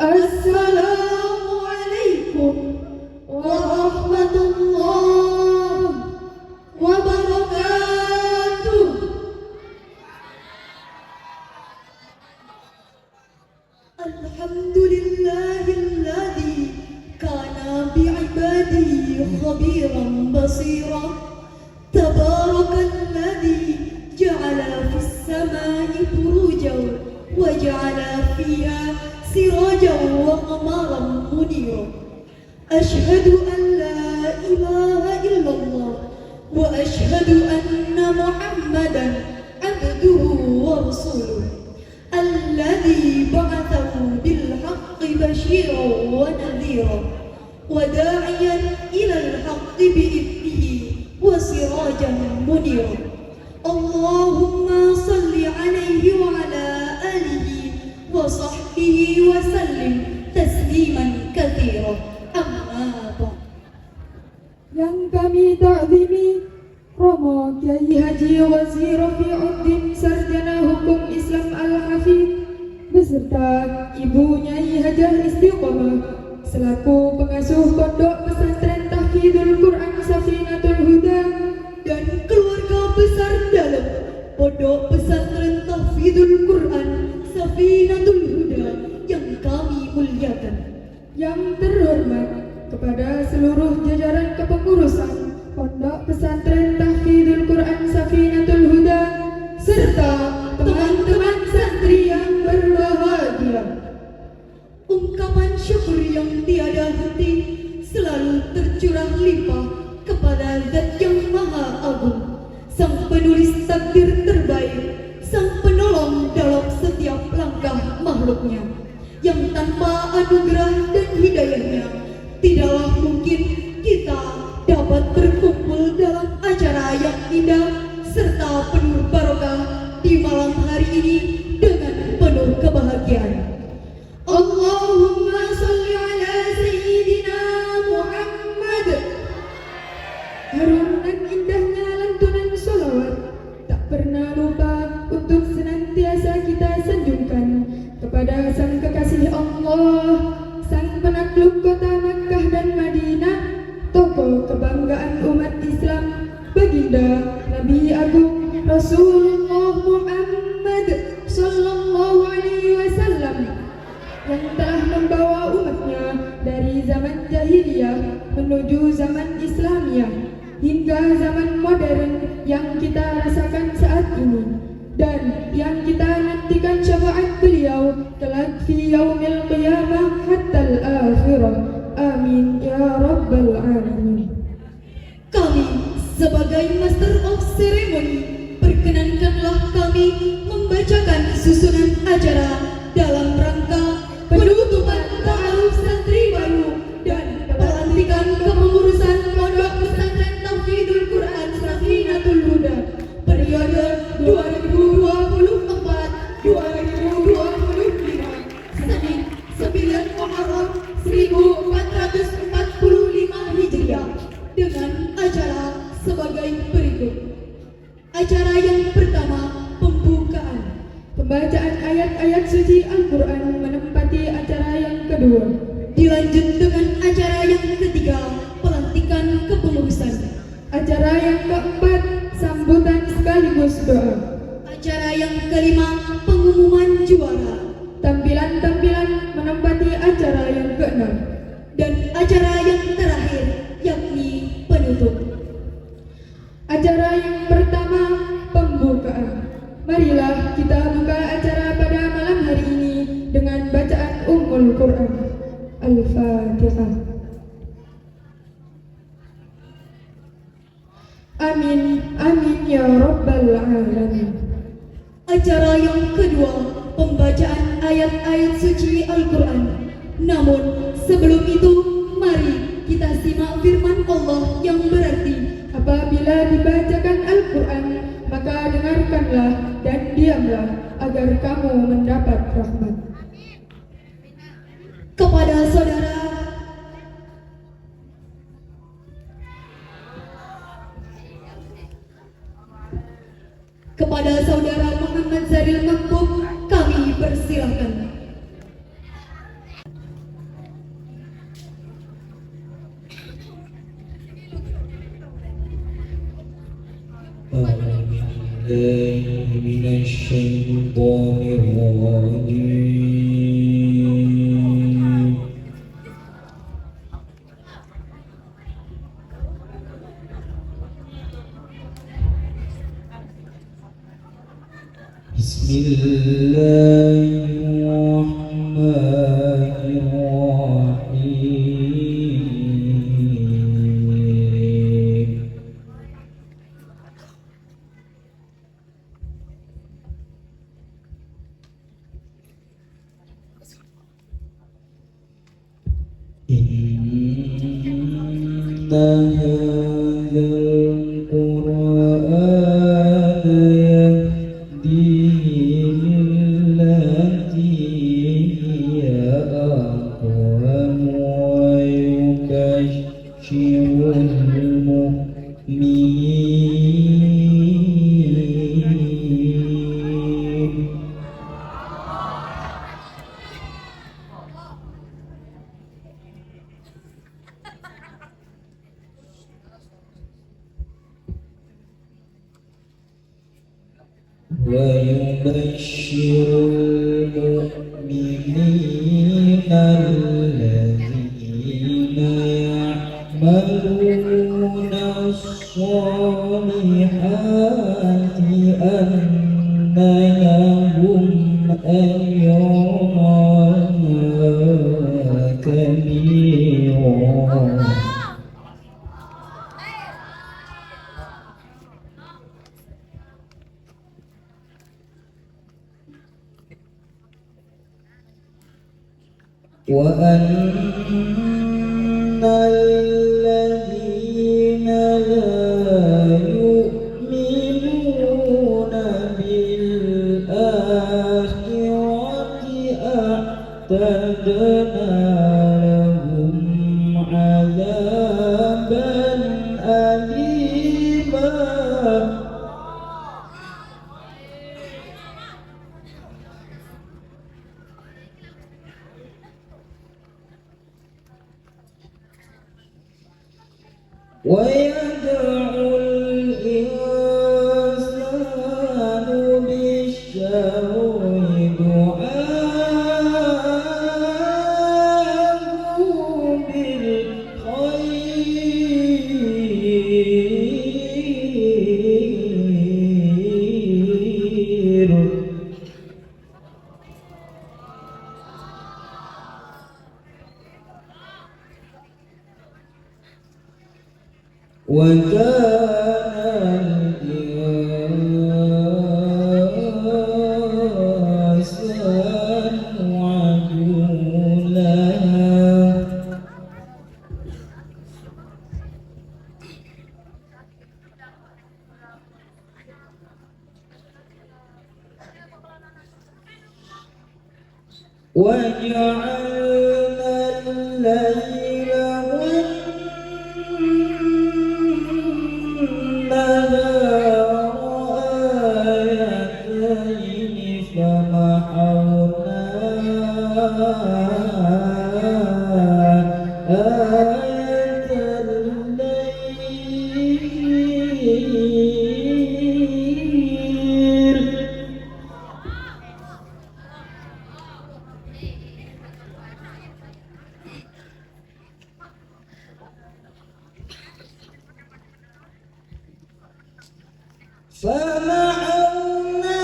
Assalamualaikum warahmatullahi wabarakatuh. Alhamdulillahilladzi kana bi'ibadihi khabiran basira. Tabarakalladzi ja'ala fis samai burujan wa ja'ala fiha sirajan wa qamaran munira. Asyhadu an la ilaha illallah wa asyhadu anna Muhammadan abduhu wa rasuluh. Alladzi ba'athahu bil haqqi basyiran wa nadhiran wa da'iyan ilal haqqi bi'idnihi wa sirajan munira. Allahumma salli alaihi wa ala alihi wa sahbihi wa sallim tasliman katsira. Amma ba'd. Yang kami ta'zimi Romo Kiai Haji Wazir Rafi'uddin Sarjana Hukum Islam Al-Hafidh beserta Ibu Nyai Hajah Istiqomah selaku pengasuh Pondok Pesantren Tahfidzul Quran Safinatul Huda dan keluarga besar dalam Pondok Pesantren Tahfidzul Quran Safinatul Huda yang kami muliakan. Yang terhormat kepada seluruh jajaran kepengurusan Pondok Pesantren Tahfidzul Quran Safinatul Huda serta teman-teman santri yang berbahagia. Ungkapan syukur yang tiada henti selalu tercurah limpah kepada Zat yang Maha Agung, Sang Penulis takdir terbaik, Sang Penolong dalam setiap langkah makhluknya, yang tanpa anugerah dan hidayahnya tidaklah mungkin kita dapat berkumpul dalam acara yang indah serta penuh barokah di malam hari ini dengan penuh kebahagiaan. Allahumma salli ala Sayyidina Muhammad. Harum dan indahnya lantunan sholawat tak pernah lupa untuk senantiasa kita sanjungkan kepada Sang Kekasih Allah, Sang Penakluk kota Makkah dan Madinah, tokoh kebanggaan umat Islam, baginda Nabi Agung Rasulullah Muhammad Sallallahu Alaihi Wasallam, yang telah membawa umatnya dari zaman jahiliyah menuju zaman Islamiyah hingga zaman modern yang kita rasakan saat ini, dan yang kita nantikan syafaat beliau kelak fi yaumil qiyamah hattal akhirah. Amin ya rabbal alamin. Kami sebagai Master of Ceremony, perkenankanlah kami membacakan susunan acara dalam rangka penutupan ta'aruf santri baru dan pelantikan kepengurusan Pondok Pesantren Tahfidzul Quran Safinatul Huda periode 2024-2025 Senin 9 Muharram 1445 Hijriah dengan acara sebagai berikut. Acara yang pertama, pembukaan. Pembacaan ayat-ayat suci Al-Quran menempati acara yang kedua. Dilanjut dengan acara yang ketiga, pelantikan kepengurusan. Acara yang keempat, sambutan sekaligus doa. Acara yang kelima, pengumuman juara. Tampilan-tampilan menempati acara yang keenam. Dan acara yang terakhir, yakni penutup. Acara yang pertama, pembukaan. Marilah kita buka acara pada malam hari ini dengan bacaan Ummul Quran. Al-Fatihah. Amin, amin ya Rabbal Alamin. Acara yang kedua, pembacaan ayat-ayat suci Al-Quran. Namun sebelum itu, mari kita simak firman Allah yang berarti, apabila dibacakan Al-Quran, maka dengarkanlah dan diamlah agar kamu mendapat rahmat. kepada saudara Muhammad Zaril Makbub kami persilahkan. من الشيطان الرجيم بسم الله الرحمن الرحيم إن هذا القرآن يهدي للتي هي أقوم ويبشر المؤمنين الذين يعملون الصالحات أن لهم أجرا كبيرا وأن الذين لا يؤمنون بالآخرة أعتدنا لهم عذابا أليما ويدعو الإنسان بالشر دعاءه بالخير وكان الإنسان عجولا وجعلنا الليل والنهار آيتين فمحونا آية الليل فمحونا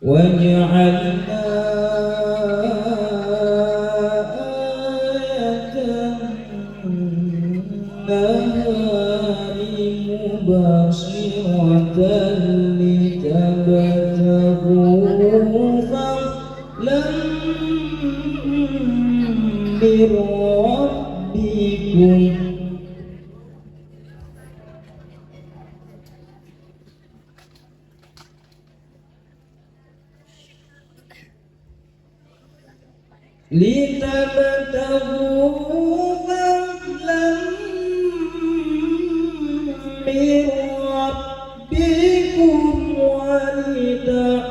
وجعلنا آية النهار مبصرة لتبتغوا فضلا من ربكم لتبتغوا فضلا من ربكم ولتعلموا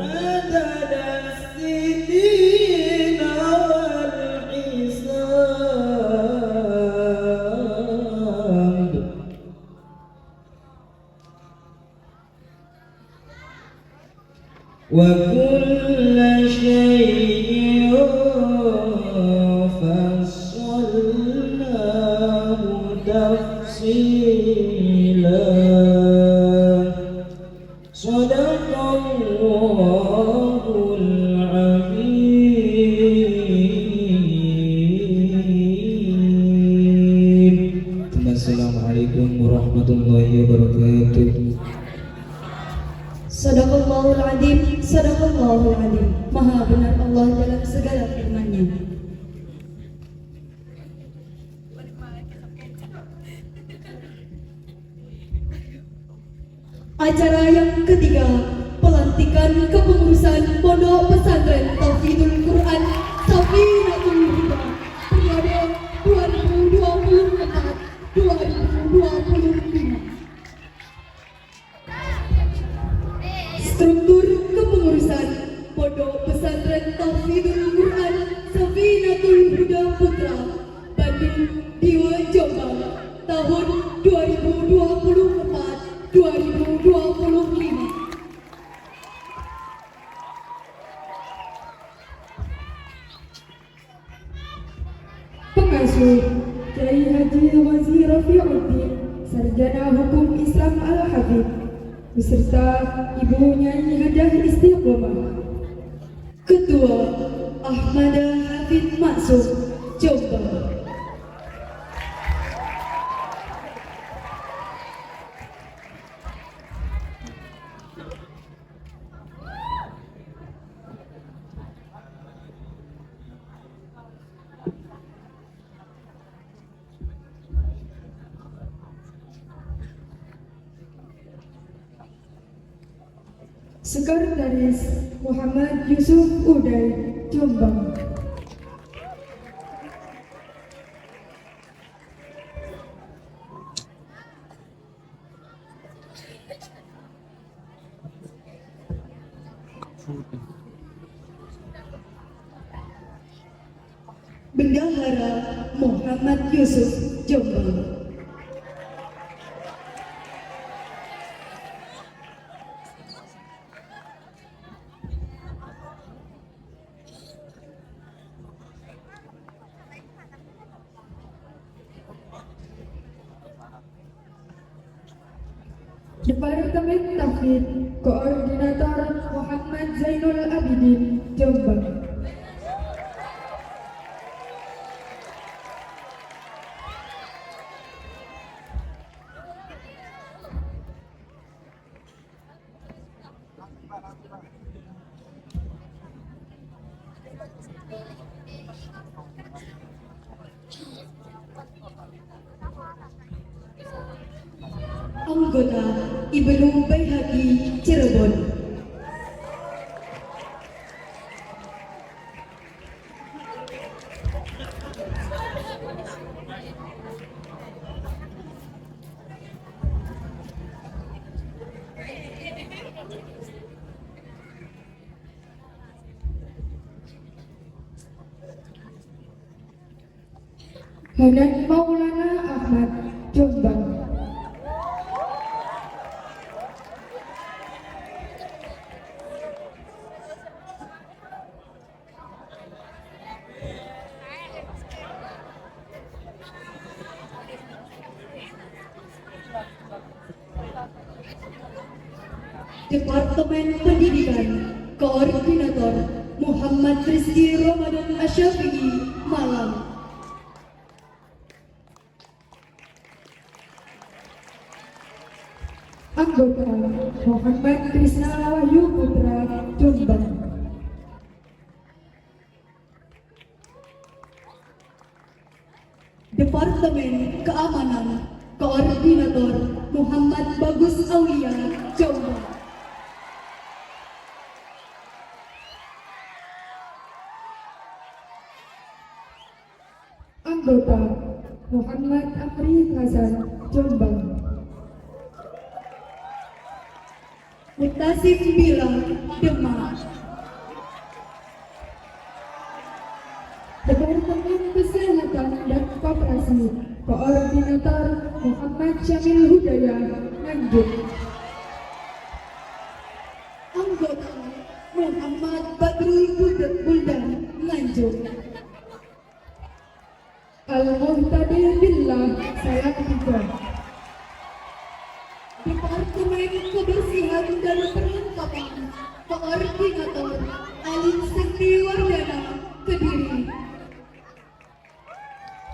عدد السنين والحساب وكل شيء فصلناه تفصيلا صدق الله العظيم. Assalamualaikum warahmatullahi wabarakatuh. Sadaqallahul Adzim, Sadaqallahul Adzim. Maha benar Allah dalam segala firman-Nya. Acara yang ketiga, pelantikan kepengurusan Pondok Pesantren Tauhidul Quran Safinatul Huda periode 2024-2025. Struktur kepengurusan Pondok Pesantren Tauhidul Quran Safinatul Huda Putra Bandung Diwa Jombang tahun 2024-2025. Pengasuh Kiai Haji Wazir Rafiuddin, Sarjana Hukum Islam Al-Hafidh, beserta Ibu Nyai Hadah Istiqomah. Ketua Ahmada Hafid Maksum Jombang. Sekretaris Muhammad Yusuf Uday, Jombang. Bendahara Muhammad Yusuf Jombang. Departemen Tauhid, Koordinator Muhammad Zainul Abidin, Jombang. Anggota Ibnu Baihaqi Cirebon. Hanan Maulana Ahmad, Jombang. Departemen Pendidikan, Koordinator Muhammad Rizki Ramadan Asyafi'i, Malang. Anggota Muhammad Krisna Wahyu Putra, Jombang. Departemen Keamanan, Koordinator Muhammad Bagus Aulia, Jombang. Anggota Muhammad Amri Hasan, Jombang. Mutasim Bila, Demak. Departemen Kesehatan dan Koperasi, Koordinator Muhammad Syamil Hudaya, Nganjuk. Anggota Muhammad Badrul Buldan, Nganjuk. Al-Muhtadir Billah, Salatiga. Departemen Kebersihan dan Perlengkapan, Koordinator Alim Sekti Wardana, Kediri.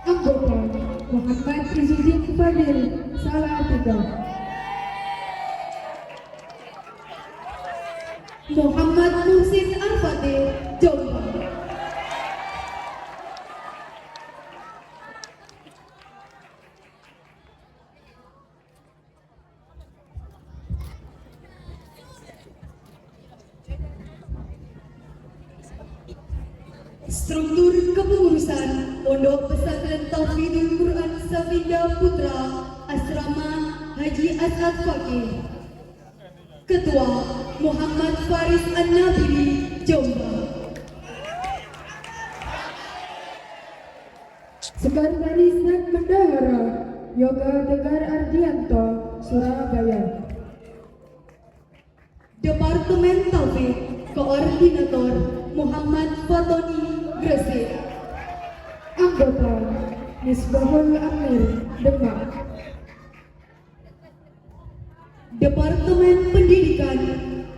Anggota Muhammad Izzuddin Fadil, Salatiga. Muhammad Muhsin Al-Fatih, Jombang. Struktur kepengurusan Pondok Pesantren Tauhidul Quran Safinda Putra, Asrama Haji As'ad Fakih. Ketua Muhammad Faris An-Nabili, Jombang. Sekretaris dan Bendahara Yoga Tegar Ardianto, Surabaya. Departemen Taufik, Koordinator Muhammad Fatoni, Gresik. Anggota Misbahul Amir, Demak. Departemen Pendidikan,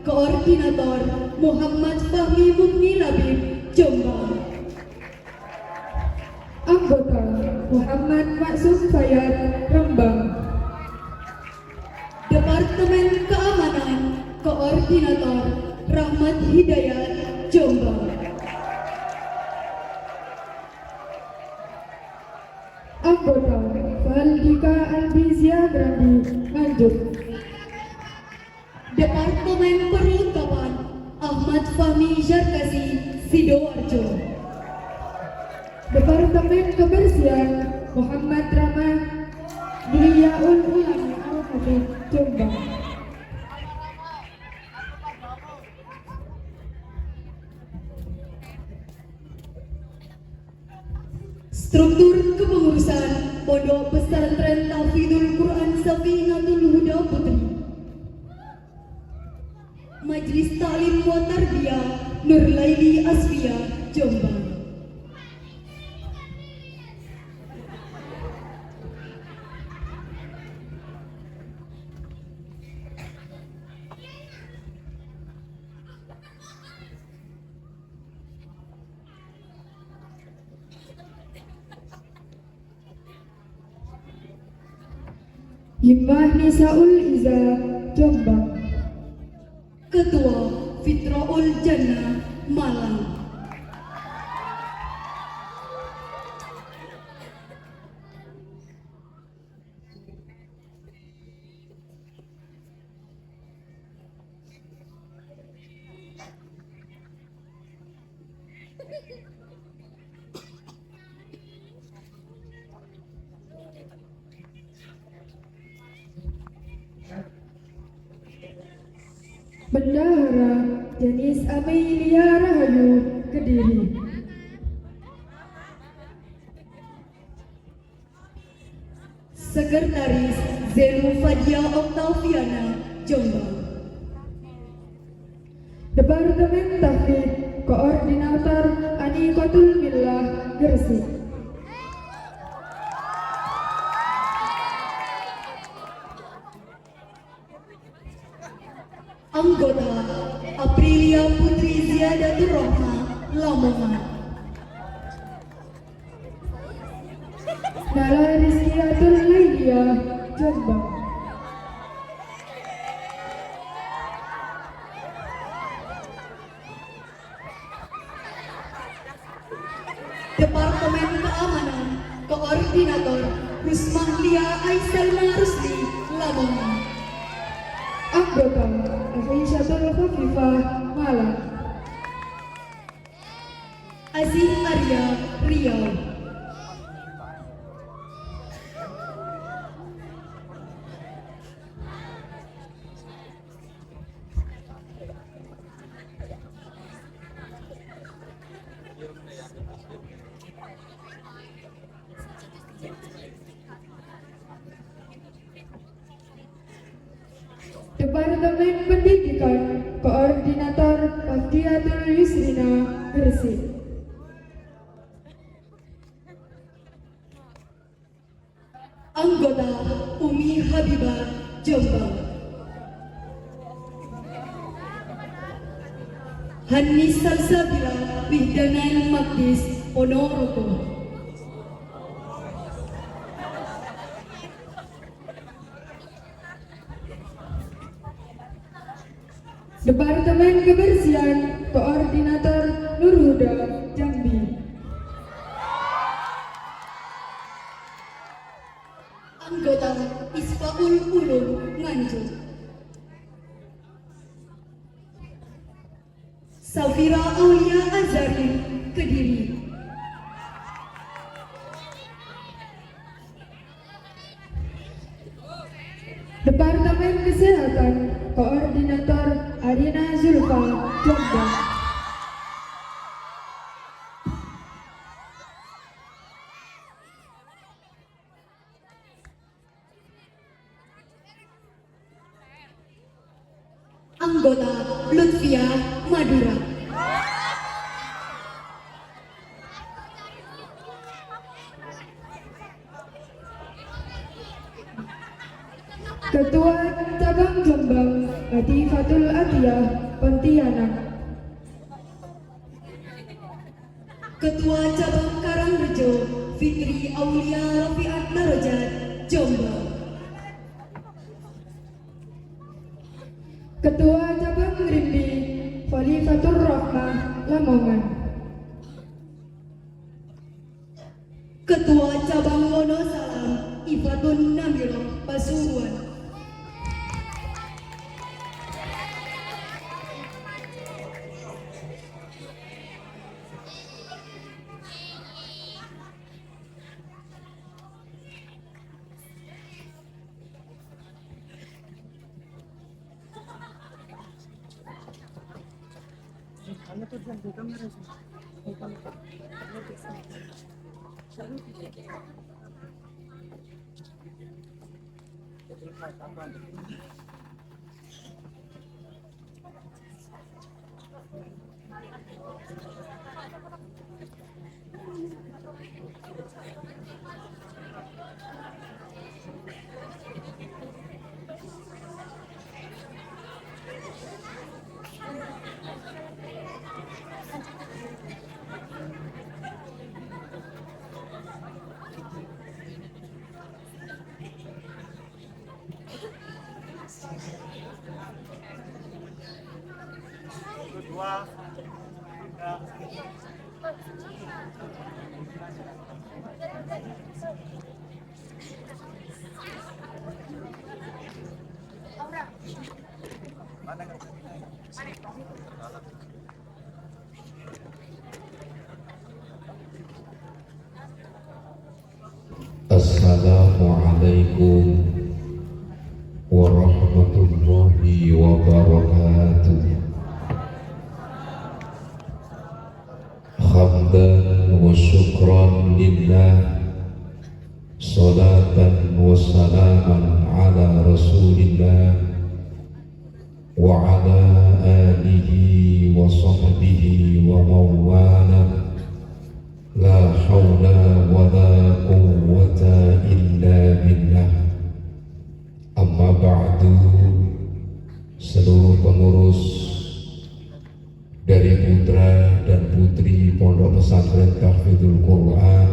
Koordinator Muhammad Fahmi Mukni Labib, Jombang. Anggota Muhammad Maksum Fayad, Rembang. Departemen Keamanan, Koordinator Rahmat Hidayat, Jombang. Anggota Valdika Albizia Grandi, Nganjuk. Departemen Perlengkapan, Ahmad Fahmi Jarkasi, Sidoarjo. Departemen Kebersihan Muhammad Rama Biliaul Ulami Al-Hafid, Jombang. Struktur kepengurusan Pondok Pesantren Tauhidul Quran Safinatul Huda Putri. Majelis Ta'lim wa Tarbiyah Nurlaili Asfia, Jombang. Himmah Nisaul Iza, Jombang. Ketua Fitraul Jannah, Malang. Bendahara Jenis Amelia Rahayu, Kediri. Sekretaris Zenu Fadia Oktaviana, Jombang. Departemen Tahfidz Koordinator Anikotul Billah, Gresik. Lamongan. Nala Rizkiatul Lailia, Jombang. Departemen Keamanan, Koordinator Rusmahlia Aisalma Rusli, Lamongan. Anggota Afisyatul Khafifah, Malang. Aziz Arya, Riau. Departemen Pendidikan, Koordinator Fadiatul Yusrina, Gresik. Anggota Umi Habibah, Jombang. Hanis Salsabila, Wihdanan Magdis, Ponorogo. Departemen Kebersihan, Koordinator Nurhuda, Jambi. Anggota Isfaul Ulum, Nganjuk. Safira Aulia Azari, Kediri. Departemen Kesehatan, Koordinator Arina Zulfa, Jombang. Anggota Lutfia, Madura. Ketua Cabang Jombang, Latifatul Atiyah, Pontianak. Ketua Cabang Karangrejo, Fitri Aulia Rafiat Darajat, Jombang. Ketua Cabang Rimbi, Khalifatur Rahmah, Lamongan. Ketua Cabang Wonosalam, Ifatun Namiloh, Pasuruan. Assalamualaikum warahmatullahi wabarakatuh. Hamdan wa syukran lillah, salatan wa salaman ala rasulillah wa ala alihi wa sahbihi wa mawala. La hawla wa la quwwata illa billah. Amma ba'du. Seluruh pengurus dari putra dan putri Pondok Pesantren Tahfidzul Quran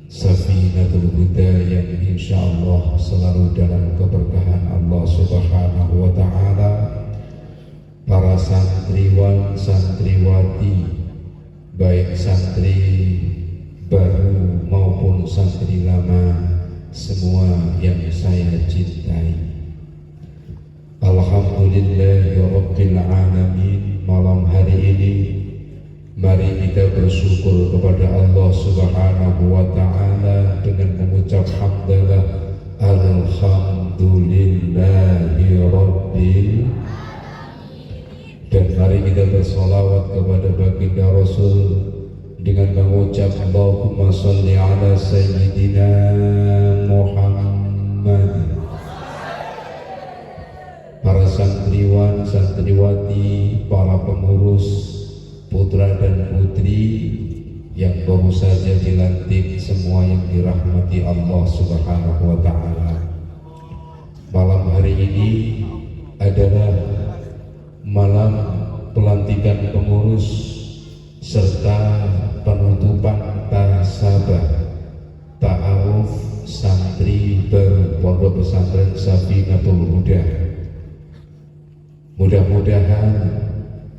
Safinatul Huda yang insya Allah selalu dalam keberkahan Allah Subhanahu wa Ta'ala, para santriwan santriwati, baik santri baru maupun santri lama, semua yang saya cintai. Alhamdulillahirabbil alamin. Malam hari ini mari kita bersyukur kepada Allah Subhanahu wa Ta'ala dengan mengucap hamdalah alhamdulillahirabbil. Dan mari kita bersolawat kepada baginda Rasul dengan mengucap Allahumma sholli ala sayyidina Muhammad. Para santriwan, santriwati, para pengurus, putra dan putri yang baru saja dilantik, semua yang dirahmati Allah Subhanahu wa Ta'ala. Malam hari ini adalah malam pelantikan pengurus serta penutupan tasabah ta'aruf santri baru Pondok Pesantren Safinatul Huda. Mudah-mudahan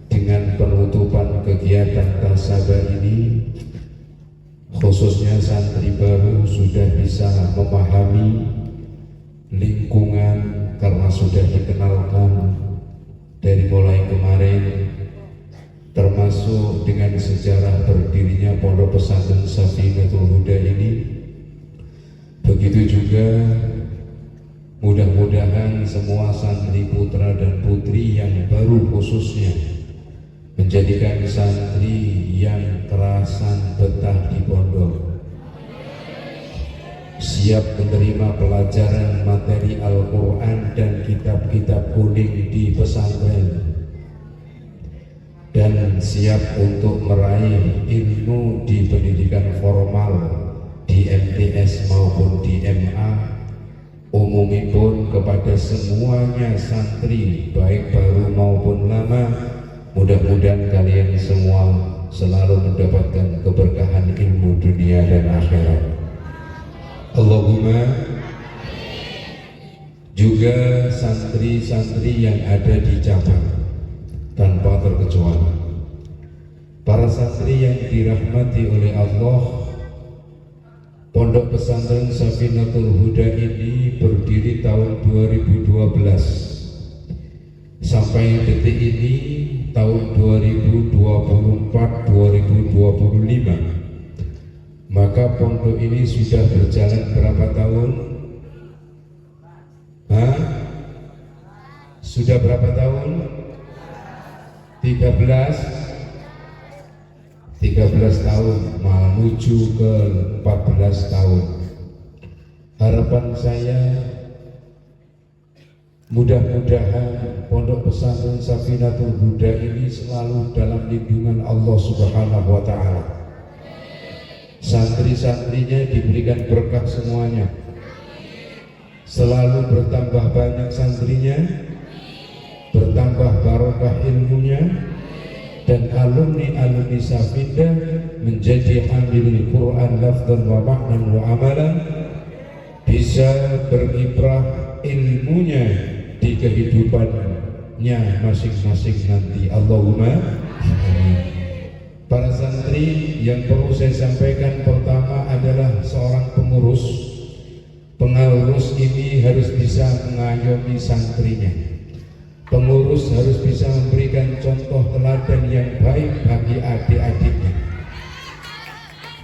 dengan penutupan kegiatan tasabah ini, khususnya santri baru sudah bisa memahami lingkungan karena sudah dikenalkan dari mulai kemarin, termasuk dengan sejarah berdirinya Pondok Pesantren Safinatul Huda ini. Begitu juga mudah-mudahan semua santri putra dan putri yang baru khususnya menjadikan santri yang kerasan betah di pondok, siap menerima pelajaran materi Al-Quran dan kitab-kitab kuning di pesantren, dan siap untuk meraih ilmu di pendidikan formal di MTS maupun di MA. Umumipun kepada semuanya santri baik baru maupun lama, mudah-mudahan kalian semua selalu mendapatkan keberkahan ilmu dunia dan akhirat. Allahumma. Juga santri-santri yang ada di cabang tanpa terkecuali, para santri yang dirahmati oleh Allah. Pondok Pesantren Safinatul Huda ini berdiri tahun 2012 sampai detik ini tahun 2024-2025. Maka pondok ini sudah berjalan berapa tahun? Sudah berapa tahun? 13 tahun, menuju ke 14 tahun. Harapan saya, mudah-mudahan Pondok Pesantren Safinatul Huda ini selalu dalam lindungan Allah Subhanahu wa Ta'ala. Santri-santrinya diberikan berkah semuanya, selalu bertambah banyak santrinya, bertambah barokah ilmunya, dan alumni-alumni Safinda menjadi hamil Quran lafzan wa ma'nan wa amalan, bisa berkiprah ilmunya di kehidupannya masing-masing nanti. Allahumma amin. Para santri yang perlu saya sampaikan, pertama adalah seorang pengurus. Pengurus ini harus bisa mengayomi santrinya. Pengurus harus bisa memberikan contoh teladan yang baik bagi adik-adiknya,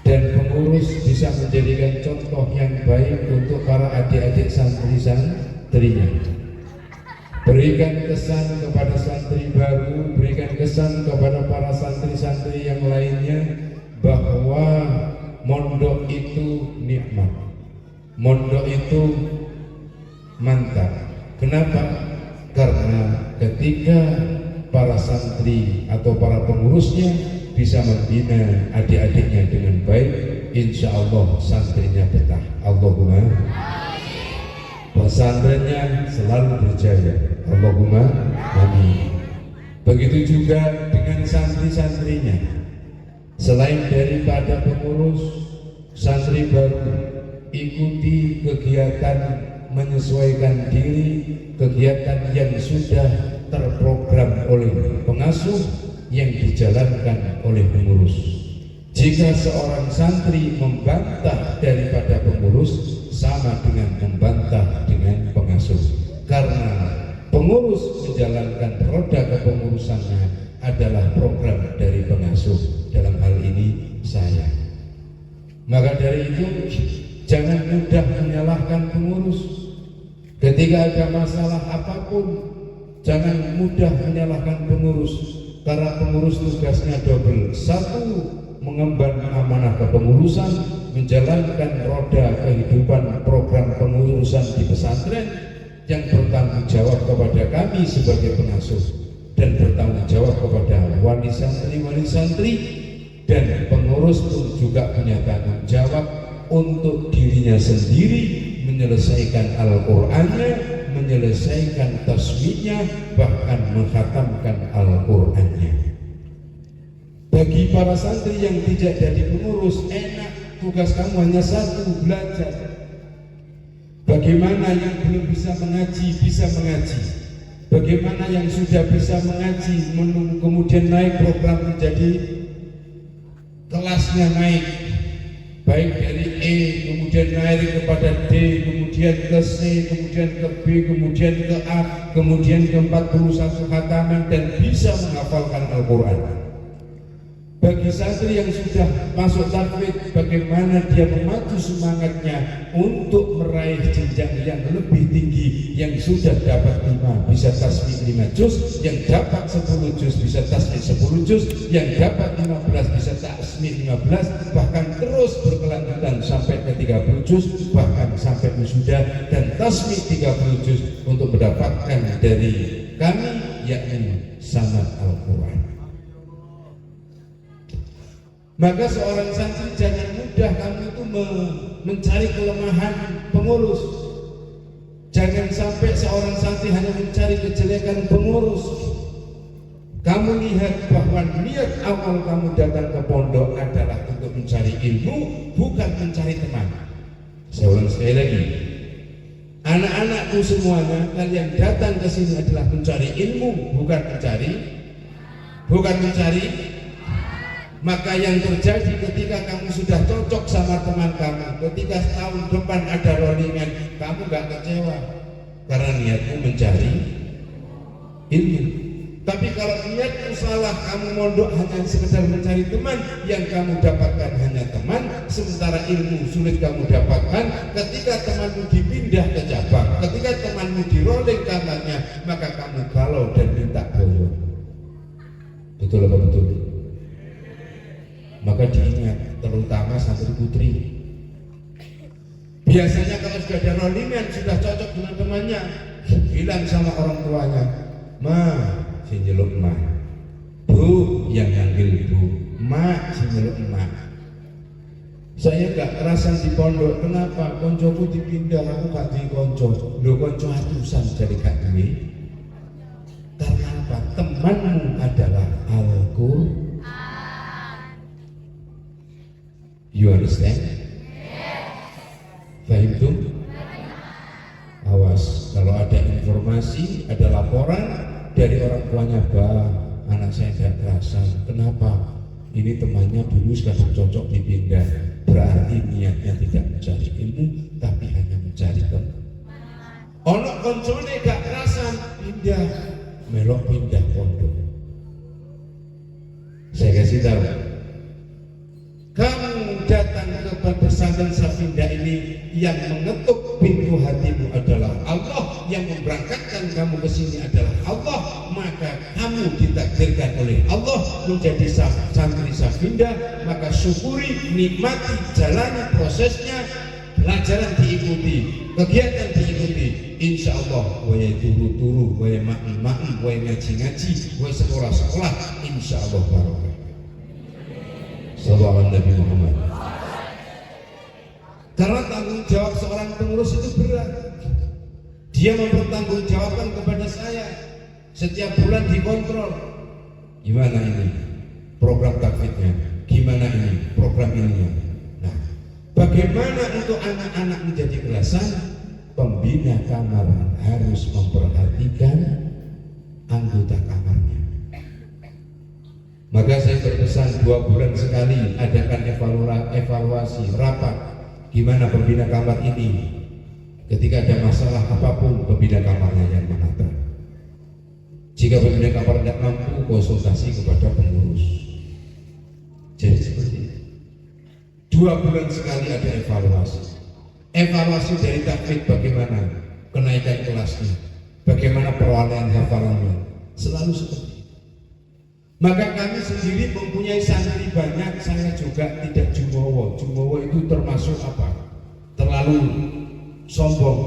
dan pengurus bisa menjadikan contoh yang baik untuk para adik-adik santri-santrinya. Berikan kesan kepada santri baru, berikan kesan kepada para santri-santri yang lainnya bahwa mondok itu nikmat, mondok itu mantap. Kenapa? Karena ketika para santri atau para pengurusnya bisa membina adik-adiknya dengan baik, insya Allah santrinya betah. Allahumma. Pesantrennya selalu berjaya. Allahumma amin. Begitu juga dengan santri-santrinya. Selain daripada pengurus, santri baru ikuti kegiatan menyesuaikan diri, kegiatan yang sudah terprogram oleh pengasuh yang dijalankan oleh pengurus. Jika seorang santri membantah daripada pengurus, sama dengan membantah dengan pengasuh, karena pengurus menjalankan roda kepengurusannya adalah program dari pengasuh, dalam hal ini saya. Maka dari itu jangan mudah menyalahkan pengurus. Ketika ada masalah apapun, jangan mudah menyalahkan pengurus, karena pengurus tugasnya double. Satu, mengemban amanah kepengurusan, menjalankan roda kehidupan program pengurusan di pesantren yang bertanggung jawab kepada kami sebagai pengasuh, dan bertanggung jawab kepada wali santri, dan pengurus pun juga punya tanggung jawab untuk dirinya sendiri, menyelesaikan Al-Qur'annya, menyelesaikan tasmidnya, bahkan mengkhatamkan Al-Qur'annya. Bagi para santri yang tidak jadi pengurus, enak, tugas kamu hanya satu, belajar. Bagaimana yang belum bisa mengaji, bisa mengaji. Bagaimana yang sudah bisa mengaji, kemudian naik program menjadi kelasnya naik, baik dari E, kemudian naik kepada D, kemudian ke C, kemudian ke B, kemudian ke A, kemudian ke 41 khataman, dan bisa menghafalkan Al-Quran. Bagi santri yang sudah masuk tahfidz, bagaimana dia memacu semangatnya untuk meraih jenjang yang lebih tinggi, yang sudah dapat 5 bisa tasbih 5 juz, yang dapat 10 juz bisa tasbih 10 juz, yang dapat 15 bisa tasbih 15, bahkan terus berkelanjutan sampai ke 30 juz, bahkan sampai wisuda dan tasbih 30 juz untuk mendapatkan dari kami, yakni sanad Al-Quran. Maka seorang santri jangan mudah kamu itu mencari kelemahan pengurus. Jangan sampai seorang santri hanya mencari kejelekan pengurus. Kamu lihat bahwa niat awal kamu datang ke pondok adalah untuk mencari ilmu, bukan mencari teman. Saya ulang sekali lagi, anak-anakku semuanya, kalian datang ke sini adalah mencari ilmu, bukan mencari. Maka yang terjadi ketika kamu sudah cocok sama teman kamu, ketika tahun depan ada rollingan, kamu gak kecewa karena niatmu mencari ilmu. Tapi kalau niatmu salah, kamu mondok hanya sekedar mencari teman, yang kamu dapatkan hanya teman, sementara ilmu sulit kamu dapatkan. Ketika temanmu dipindah ke cabang, ketika temanmu di rolling kamarnya, maka kamu galau dan minta boyong. Betul apa betul? Maka diingat, terutama santri putri. Biasanya kalau sudah ada rollingan, sudah cocok dengan temannya, bilang sama orang tuanya, "Ma, si nyeluk ma." "Bu," yang manggil bu. "Ma, si nyeluk ma." Saya gak kerasan di pondok, kenapa? Koncoku dipindah, aku gak di konco. Loh, konco atusan jadi gak duwe. Karena apa? Temanmu adalah Al-Qur'an. You understand? Fahim tuh? Awas, kalau ada informasi, ada laporan dari orang tuanya, "Bah, anak saya gak kerasan." Kenapa? Ini temannya dulu sekarang cocok dipindah. Berarti niatnya tidak mencari ilmu, tapi hanya mencari teman. Ono koncone gak kerasan, pindah, melok pindah pondok. Saya kasih tahu, kamu datang ke pesantren Safinda ini, yang mengetuk pintu hatimu adalah Allah, yang memberangkatkan kamu ke sini adalah Allah, maka kamu ditakdirkan oleh Allah menjadi santri Safinda. Maka syukuri, nikmati, jalani prosesnya, pelajaran diikuti, kegiatan diikuti. Insya Allah, waya turu-turu, waya makmum, waya ngaji-ngaji, waya sekolah-sekolah, insya Allah barokah. Sallallahu Nabi Muhammad. Karena tanggung jawab seorang pengurus itu berat. Dia mempertanggungjawabkan kepada saya, setiap bulan dikontrol. Gimana ini program tahfidznya? Gimana ini program ini? Nah, bagaimana untuk anak-anak menjadi kelasan? Pembina kamar harus memperhatikan anggota kamarnya. Maka saya berpesan 2 bulan sekali adakan evaluasi rapat. Gimana pembina kamar ini? Ketika ada masalah apapun, pembina kamarnya yang menata. Jika pembina kamar tidak mampu, konsultasi kepada pengurus. Jadi seperti itu. 2 bulan sekali ada evaluasi. Evaluasi dari tahfidz bagaimana kenaikan kelasnya, bagaimana perolehan hafalannya, selalu seperti itu. Maka kami sendiri mempunyai santri banyak, saya juga tidak jumowo. Jumowo itu termasuk apa? Terlalu sombong.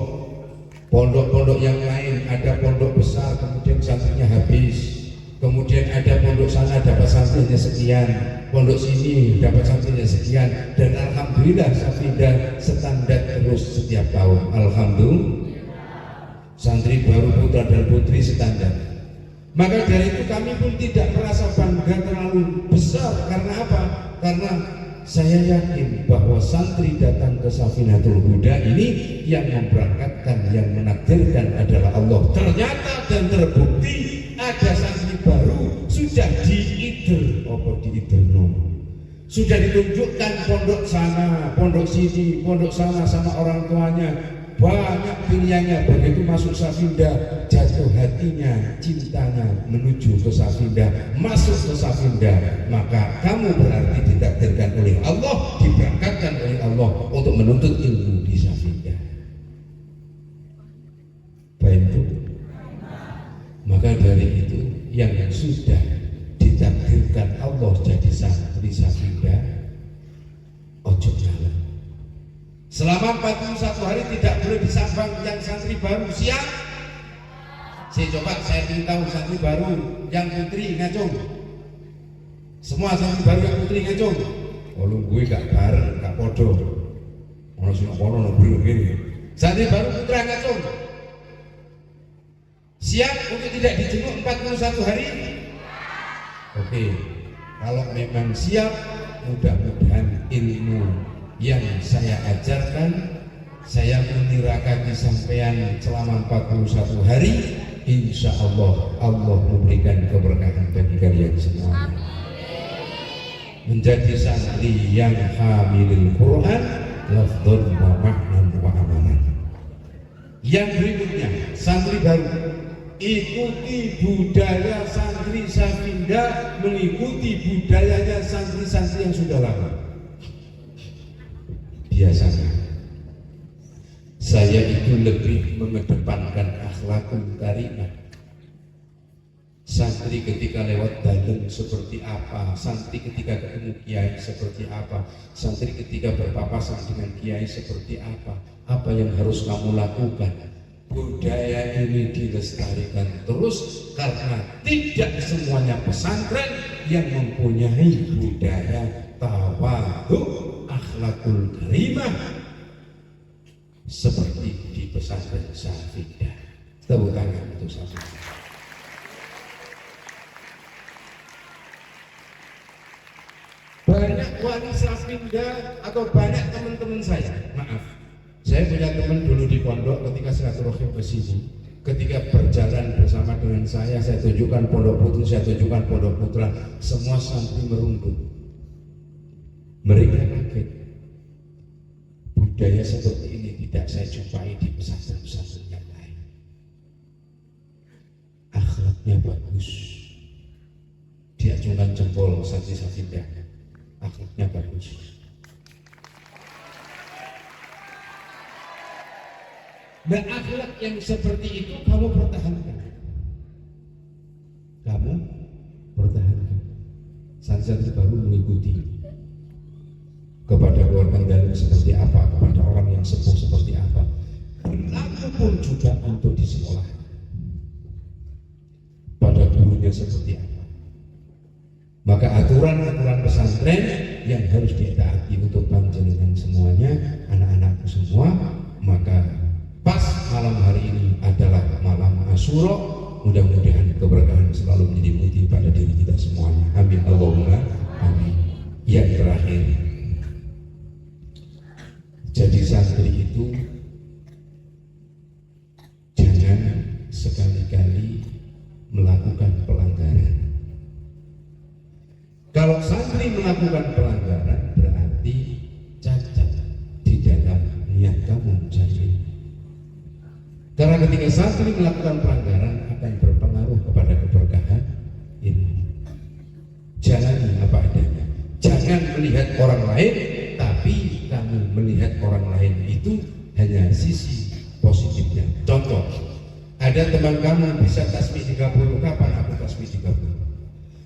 Pondok-pondok yang lain ada pondok besar, kemudian santrinya habis. Kemudian ada pondok sana dapat santrinya sekian, pondok sini dapat santrinya sekian, dan alhamdulillah Safinda standar terus setiap tahun. Alhamdulillah. Santri baru putra dan putri standar. Maka dari itu kami pun tidak merasa bangga terlalu besar. Karena apa? Karena saya yakin bahwa santri datang ke Safinatul Huda ini yang memberangkatkan, yang menakdirkan adalah Allah. Ternyata dan terbukti ada santri baru sudah sudah ditunjukkan pondok sana, pondok sini, pondok sana sama orang tuanya. Banyak pilihannya. Begitu masuk Safinda, jatuh hatinya, cintanya menuju ke Safinda, masuk ke Safinda, maka kamu berarti ditakdirkan oleh Allah, diberangkatkan oleh Allah untuk menuntut ilmu di Safinda. Baik itu. Maka dari itu yang sudah ditakdirkan Allah jadi santri Safinda, ojo jalan. Selama 41 hari tidak boleh disambang yang santri baru. Siap? Saya ingin tahu santri baru yang putri ngacung. Semua santri baru yang putri ngacung. Kalau gue gak bareng, gak podo. Kalau sudah podo nunggu gini. Santri baru putra ngacung. Siap untuk tidak dijenguk 41 hari? Oke. Kalau memang siap, mudah-mudahan ilmu yang saya ajarkan, saya menirakan sampean selama 41 hari, insya Allah Allah memberikan keberkahan bagi kalian semua. Menjadi santri yang hamilul Quran, lafdhun wa ma'nan wa amalan. Yang berikutnya, santri baru, ikuti budaya santri Safinda, mengikuti budayanya santri-santri yang sudah lama. Biasanya saya itu lebih mengedepankan akhlakul karimah. Santri ketika lewat dalam seperti apa, santri ketika ketemu kiai seperti apa, santri ketika berpapasan dengan kiai seperti apa yang harus kamu lakukan. Budaya ini dilestarikan terus, karena tidak semuanya pesantren yang mempunyai budaya tawadhu, akhlakul karimah seperti di pesantren Safinda. Tepuk tangan untuk Safinda. Banyak wali Safinda atau banyak teman-teman saya, maaf, saya punya teman dulu di pondok ketika silaturahim ke sini. Ketika berjalan bersama dengan saya tunjukkan pondok putri, saya tunjukkan pondok putra, semua santri merunduk. Mereka kaget. Budaya seperti ini tidak saya jumpai di pesantren-pesantren yang lain. Akhlaknya bagus. Diacungkan jempol santri Safinda. Akhlaknya bagus. Dan akhlak yang seperti itu kamu pertahankan. Kamu pertahankan. Santri baru mengikuti. Kepada keluarga dalam seperti apa, kepada orang yang sepuh seperti apa. Berlaku pun juga untuk di sekolah. Pada gurunya seperti apa. Maka aturan-aturan pesantren yang harus ditaati untuk panjenengan semuanya, anak-anakku semua. Maka pas malam hari ini adalah malam Asyura, mudah-mudahan keberkahan selalu menyelimuti pada diri kita semuanya. Amin Allahumma amin. melakukan pelanggaran berarti cacat di dalam niat kamu mencari ilmu. Karena ketika santri melakukan pelanggaran akan berpengaruh kepada keberkahan ilmu. Jalani apa adanya. Jangan melihat orang lain, tapi kamu melihat orang lain itu hanya sisi positifnya. Contoh, ada teman kamu bisa tasbih 30, kapan aku tasbih 30?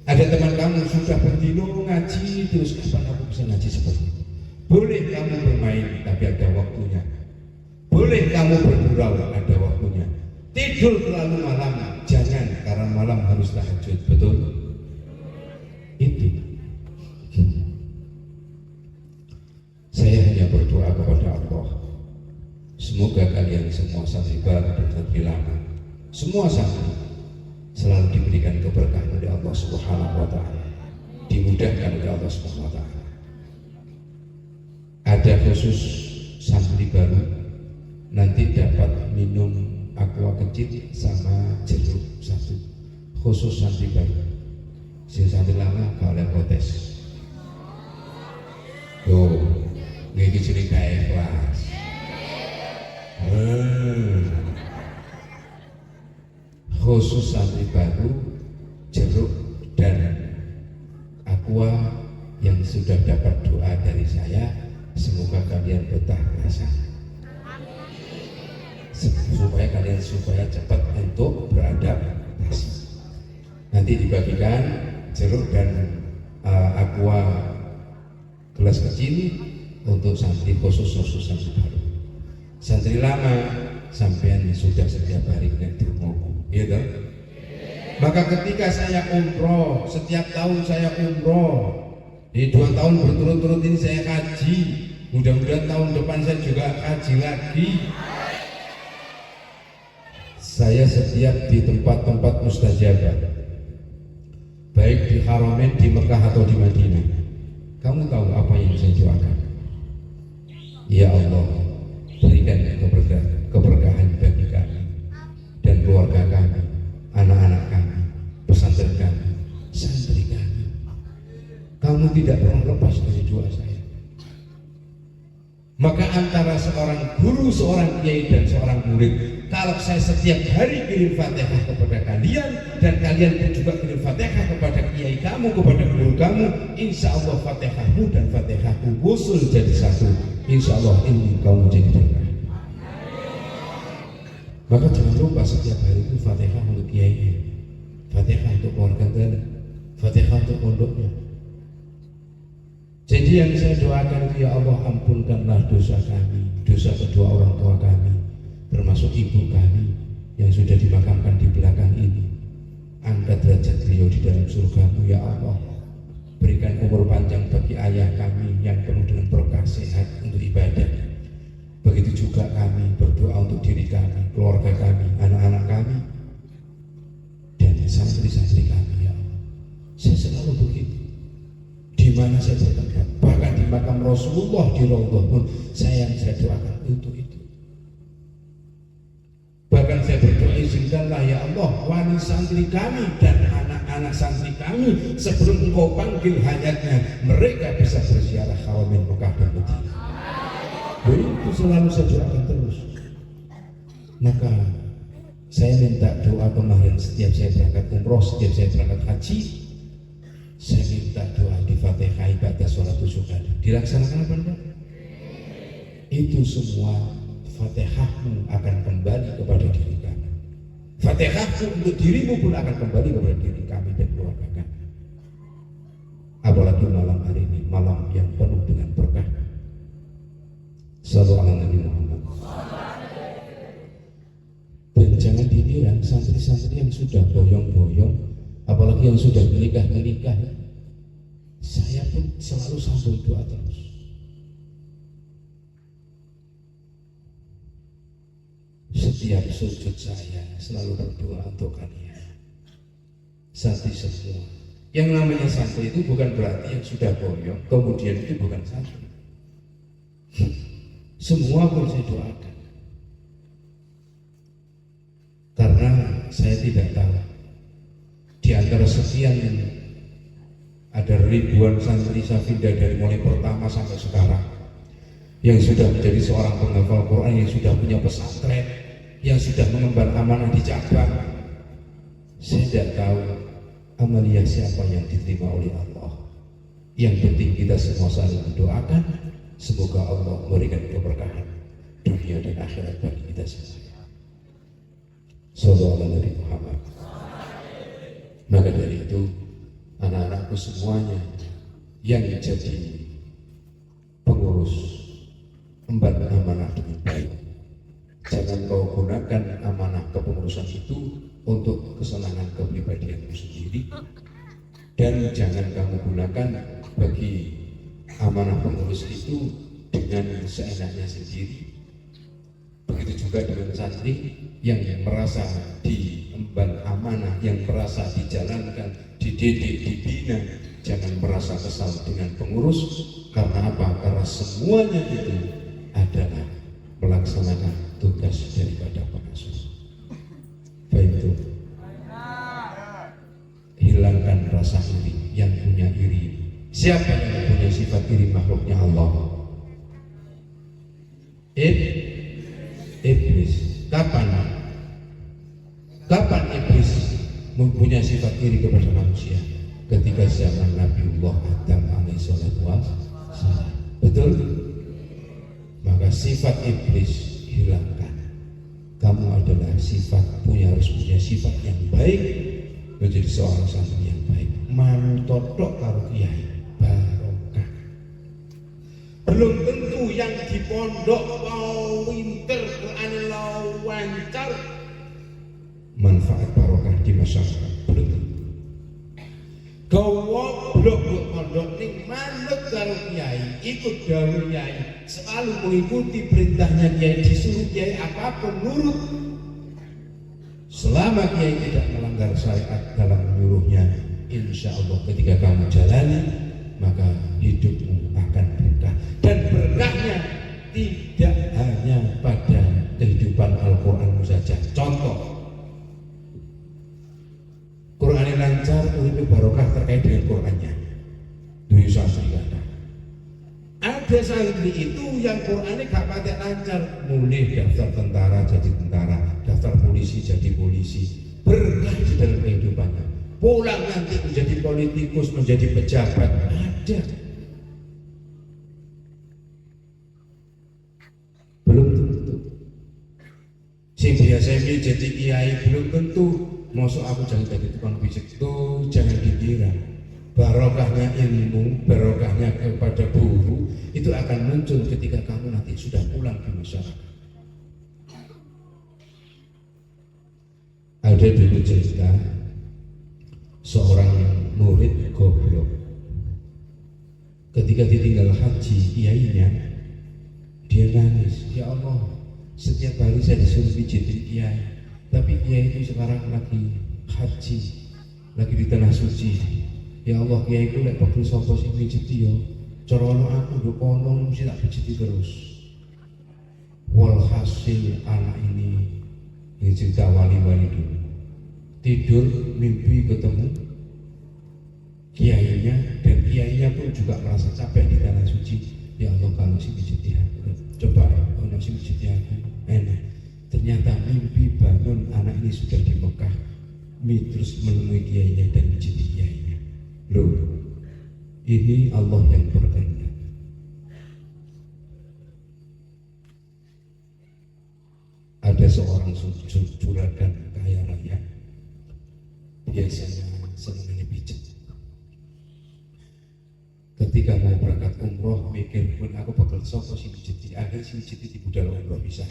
Ada teman kamu sudah berdino ngaji terus, kapan aku bisa ngaji seperti itu? Boleh kamu bermain, tapi ada waktunya. Boleh kamu bergurau, ada waktunya. Tidur terlalu malam, jangan, karena malam harus tahajud, betul? Itu. Saya hanya berdoa kepada Allah, semoga kalian semua santri baru dan santri lama, semua santri selalu diberikan keberkahan oleh Allah Subhanahu wa Ta'ala, dimudahkan oleh Allah Subhanahu wa Ta'ala. Ada khusus santri baru nanti dapat minum aqua kecil sama jeruk satu, khusus santri baru. Si santri lama kalian protes. Tuh, ini cerita ikhlas. Khusus santri baru jeruk dan aqua yang sudah dapat doa dari saya, semoga kalian betah rasa, supaya kalian cepat untuk beradaptasi. Nanti dibagikan jeruk dan aqua gelas kecil untuk santri khusus santri baru. Santri lama sampean sudah setiap hari naik di rumahku, iya dong? Maka ketika saya umroh, setiap tahun saya umroh, di 2 tahun berturut-turut ini saya haji, mudah-mudahan tahun depan saya juga haji lagi. Saya setiap di tempat-tempat mustajabah, baik di Haramain, di Mekah atau di Madinah, kamu tahu apa yang saya doakan? Ya Allah, berikan keberkahan bagi kami dan keluarga kami, anak-anak kami, pesantren kami, santri kami. Kamu tidak pernah lepas dari doa saya. Maka antara seorang guru, seorang kiai dan seorang murid, kalau saya setiap hari kirim Fatihah kepada kalian dan kalian pun juga kirim Fatihah kepada kiai kamu, kepada guru kamu, insya Allah Fatihahmu dan Fatihahku wusul jadi satu. Insya Allah ilmu kamu jadi berkah. Maka jangan lupa setiap hari itu Fatihah untuk kiai, Fatihah untuk keluarga kalian, Fatihah untuk pondoknya. Jadi yang saya doakan itu, ya Allah ampunkanlah dosa kami, dosa kedua orang tua kami, termasuk ibu kami yang sudah dimakamkan di belakang ini. Angkat derajat beliau di dalam surga-Mu ya Allah. Berikan umur panjang bagi ayah kami yang penuh dengan berkah sehat untuk ibadah. Begitu juga kami berdoa untuk diri kami, keluarga kami, anak-anak kami, dan santri-santri kami ya Allah. Saya selalu begitu. Di mana saya bertempat, bahkan di makam Rasulullah di Raudhah pun saya doakan untuk itu. Bahkan saya berdoa, izinkanlah ya Allah wali santri kami dan anak-anak santri kami sebelum Engkau panggil hayatnya, mereka bisa berziarah Haramain Mekah dan Madinah. Itu selalu saya doakan terus. Maka saya minta doa kemarin setiap saya berangkat umroh, setiap saya berangkat haji, saya minta doa di Fatihah ibadah sholat syukur dilaksanakan apa enggak? Itu semua Fatihahmu akan kembali kepada diri kami. Fatihahku untuk dirimu pun akan kembali kepada diri kami dan keluarga kami. Apalagi malam hari ini, malam yang penuh dengan berkah. Sallallahu alaihi Nabi Muhammad. Dan jangan dikira santri-santri yang sudah boyong-boyong, apalagi yang sudah menikah, saya pun selalu sambung doa terus. Setiap sujud saya selalu berdoa untuk kalian, santri semua. Yang namanya santri itu bukan berarti yang sudah boyong kemudian itu bukan santri. Semua pun saya doakan, karena saya tidak tahu di antara sekian Ada ribuan santri Safinda dari mulai pertama sampai sekarang yang sudah menjadi seorang penghafal Quran, yang sudah punya pesantren, yang sudah mengemban amanah di cabang. Saya tidak tahu amalia siapa yang diterima oleh Allah. Yang penting kita semua saling mendoakan, semoga Allah memberikan keberkahan dunia dan akhirat bagi kita semua. Sallallahu alaihi Muhammad. Maka dari itu, anak-anakku semuanya yang jadi pengurus, emban amanah dengan baik. Jangan kau gunakan amanah kepengurusan itu untuk kesenangan kepribadianmu sendiri, dan jangan kamu gunakan bagi amanah pengurus itu dengan seenaknya sendiri. Begitu juga dengan santri yang merasa diemban amanah, yang merasa dijalankan, dididik, dibina. Jangan merasa kesal dengan pengurus. Karena apa? Karena semuanya itu adalah melaksanakan tugas daripada pengasuh. Baik itu, hilangkan rasa iri. Yang punya iri, siapa yang punya sifat iri? Makhluknya Allah. Iblis. Kapan iblis mempunyai sifat iri kepada manusia? Ketika zaman Nabiullah Adam alaihissalatu wassalam. Betul? Maka sifat iblis hilangkan. Kamu adalah harus punya sifat yang baik, menjadi seorang santri yang baik. Mantotok karo kiai barokah. Belum tentu yang di pondok mau winter Quran lancar manfaat barokah di masyarakat. Belum tentu. Goblok pondok ning manut karo kiai, ikut dawuh kiai, selalu mengikuti perintahnya kiai, disuruh kiai apapun nurut. Selama kiai tidak melanggar syariat dalam menyuruhnya, insya Allah ketika kamu jalani, maka hidupmu akan berkah. Dan berkahnya tidak hanya pada kehidupan Al-Quranmu saja. Contoh, Qurannya lancar, uripe barokah terkait dengan Qurannya. Dwi santri kata. Ada santri itu yang Qurannya gak pakai lancar, mulai daftar tentara jadi tentara, daftar polisi jadi polisi, berkah di dalam kehidupannya. Pulang nanti menjadi politikus, menjadi pejabat, ada. Belum tentu. Sing biasa jadi kiai belum tentu. Masuk aku jangan jadi tukang pijit itu, jangan dikira barokahnya ilmu, barokahnya kepada guru itu akan muncul ketika kamu nanti sudah pulang ke masyarakat. Ada dulu cerita seorang murid goblok ketika ditinggal haji kiainya, dia nangis, ya Allah, setiap hari saya disuruh pijitin kiai, tapi kiai itu sekarang lagi haji, lagi di tanah suci. Ya Allah, kiai itu lek bakal sapa sing pijiti yo. Cara aku nduk kono mesti tak pijiti terus. Walhasil anak ini cerita wali-wali dulu. Tidur mimpi ketemu kiainya, dan kiainya pun juga merasa capek di tanah suci. Ya Allah, kalau si pijiti aku, coba ono si pijiti aku, enak. Ternyata mimpi bangun anak ini sudah di Mekah, terus menemui kiainya dan menjadi kiainya. Loh, ini Allah yang berkehendak. Ada seorang juragan kaya raya, biasanya senangnya pijat. Ketika mau berangkat umroh, mikir pun aku bakal sopo si pijat, di akhir si pijat di budal umroh bisa.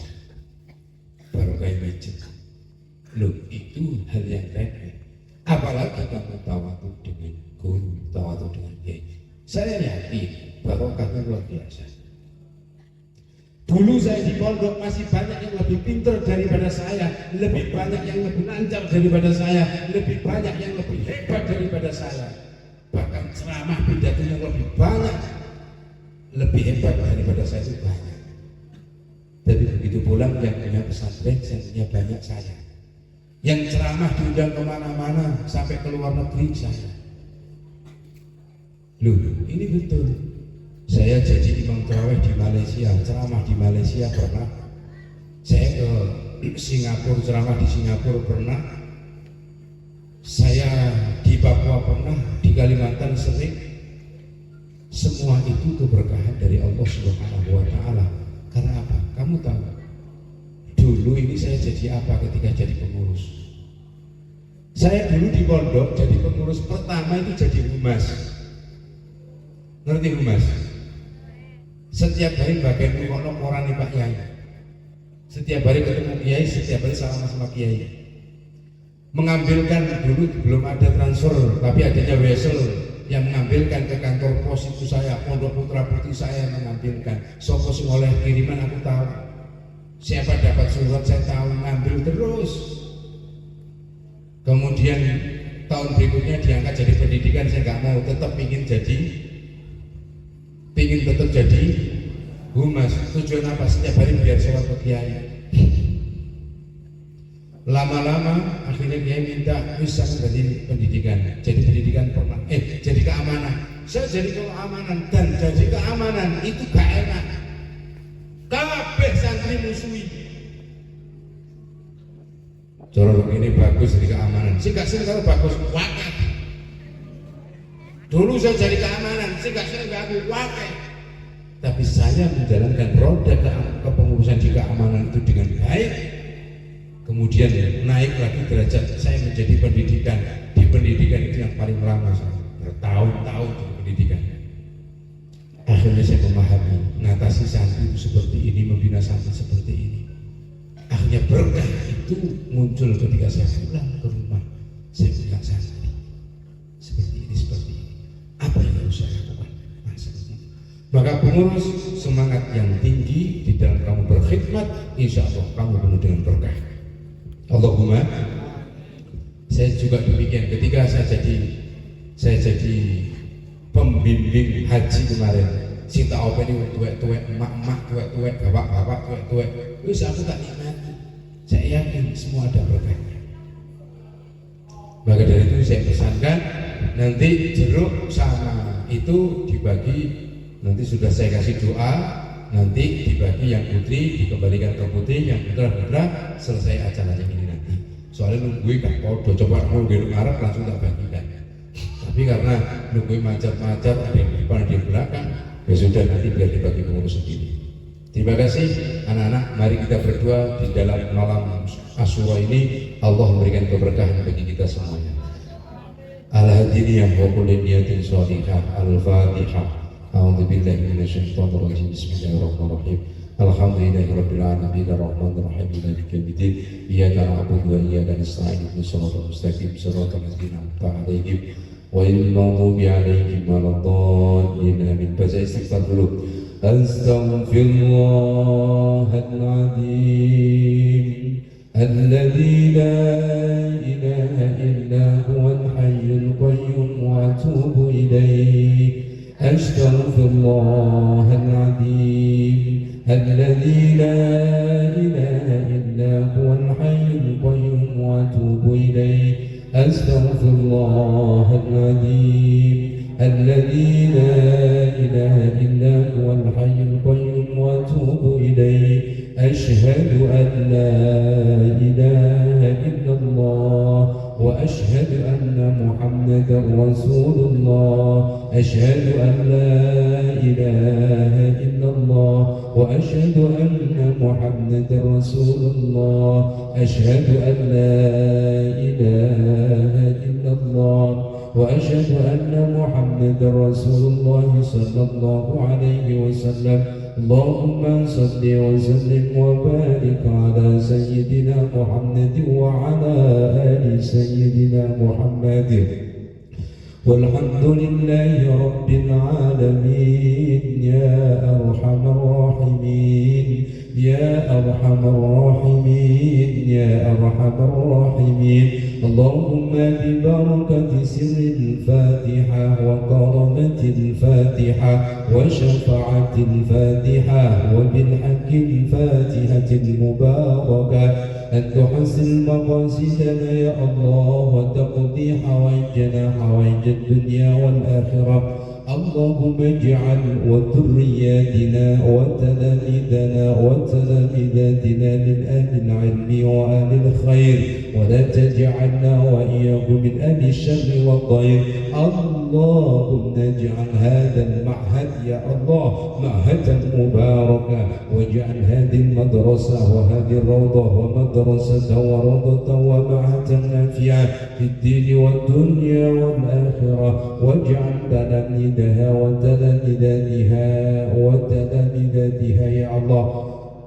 Baru kayak pijat. Loh, itu hal yang remeh. Apalagi kamu tawadu dengan guru, tawadu dengan kiai. Saya yakin barokahnya luar biasa. Dulu saya di pondok masih banyak yang lebih pintar daripada saya, lebih banyak yang lebih lancar daripada saya, lebih banyak yang lebih hebat daripada saya. Bahkan ceramah pidato yang lebih banyak, lebih hebat daripada saya itu banyak. Tapi begitu pulang yang punya pesantren, saya punya banyak saya. Yang ceramah diundang kemana-mana sampai ke luar negeri saya. Loh, ini betul. Saya jadi imam tarawih di Malaysia, ceramah di Malaysia pernah. Saya ke Singapura, ceramah di Singapura pernah. Saya di Papua pernah, di Kalimantan sering. Semua itu keberkahan dari Allah Subhanahu wa Ta'ala. Karena apa? Kamu tahu, dulu ini saya jadi apa ketika jadi pengurus? Saya dulu di pondok jadi pengurus pertama itu jadi humas. Ngerti humas? Setiap hari bagian koran nih Pak Kiai. Setiap hari ketemu Kiai, setiap hari salaman sama Kiai. Mengambilkan dulu belum ada transfer, tapi adanya wesel yang mengambilkan ke kantor pos itu saya, pondok putra putri saya mengambilkan. Sopo sing oleh kiriman aku tahu. Siapa dapat surat saya tahu, ngambil terus. Kemudian tahun berikutnya diangkat jadi pendidikan, saya nggak mau, tetap ingin tetap jadi humas. Tujuan apa? Setiap hari biar sholat ke Kiai. Lama-lama akhirnya Kiai minta bisa jadi pendidikan. Jadi pendidikan pernah, jadi keamanan. Saya jadi keamanan, dan jadi keamanan itu gak enak. Kabeh santri musuhi. Cara ini bagus jadi keamanan. Sing gak sering kalau bagus wakil. Dulu saya jadi keamanan, sing gak sering aku wakil. Tapi saya menjalankan roda kepengurusan di keamanan itu dengan baik. Kemudian naik lagi derajat saya menjadi pendidikan. Di pendidikan itu yang paling lama saya bertahun-tahun di pendidikan. Akhirnya saya memahami mengatasi santri itu seperti ini, membina santri seperti ini. Akhirnya berkah itu muncul ketika saya pulang ke rumah. Saya bilang santri seperti ini. Apa yang harus saya lakukan? Nah, seperti itu. Maka pengurus semangat yang tinggi di dalam kamu berkhidmat, insya Allah kamu penuh dengan berkah. Allahumma. Saya juga demikian ketika saya jadi pembimbing haji kemarin. Cinta apa ini tuwek-tuwek, emak-emak tuwek-tuwek, bapak-bapak tuwek-tuwek. Wis aku tak nikmati. Saya yakin semua ada berkahnya. Maka dari itu saya pesankan nanti jeruk sama itu dibagi. Nanti sudah saya kasih doa. Nanti dibagi yang putri dikembalikan ke putri, yang putra selesai acaranya ini nanti. Soalnya nungguin kan podo, coba mau ngarep langsung tak bagikan. Tapi karena nungguin macet-macet, ada yang di depan, ada yang di belakang, ya sudah nanti biar dibagi pengurus sendiri. Terima kasih anak-anak, mari kita berdua di dalam malam Asyura ini Allah memberikan keberkahan bagi kita semuanya. Al-Hadiniyah wa kulli niyatin shalihah. Al-Fatihah. A'udzu billahi minasyaitonir rajim. Bismillahirrahmanirrahim. Alhamdulillahirabbil alamin arrahmanir rahim maliki yaumiddin. Iyyaka na'budu wa iyyaka nasta'in. Ihdinas siratal mustaqim. Siratal ladzina an'amta 'alaihim ghairil maghdubi 'alaihim waladdallin. Amin. Baca istighfar dulu. Astaghfirullahal azim alladzi la ilaha illa huwal hayyul qayyum wa atubu ilaihi. Astaghfirullahal azim alladzi la ilaha illa huwal hayyul qayyum wa atubu ilaihi. Astaghfirullahal azim الذي لا إله إلا هو الحي القيوم وأتوب إليه. أشهد أن لا إله إلا الله وأشهد أن محمدا رسول الله. أشهد أن لا إله إلا الله وأشهد أن محمدا رسول الله. أشهد أن لا إله إلا الله وأشهد أن محمدا رسول الله صلى الله عليه وسلم. اللهم صل وسلم وبارك على سيدنا محمد وعلى آل سيدنا محمد والحمد لله رب العالمين. يا أرحم الراحمين يا أرحم الراحمين يا أرحم الراحمين. اللهم ببركة سر الفاتحة وكرمة الفاتحة وشفاعة الفاتحة وبالحق الفاتحة المباركة أن تحسن مقاصدنا يا الله وتقضي حوائجنا حوائج الدنيا والآخرة. اللهم اجعل وذرياتنا وتلاميذنا وتلاميذاتنا من أهل العلم وأهل الخير، ولا تجعلنا وإياهم من أهل الشر والضير. اللهم اجعل هذا المعهد يا الله معهدا مباركا، واجعل هذه المدرسة وهذه الروضة ومدرسة وروضة ومعهدا نافعا في الدين والدنيا والآخرة، واجعل تلاميذها وتلاميذاتها يا الله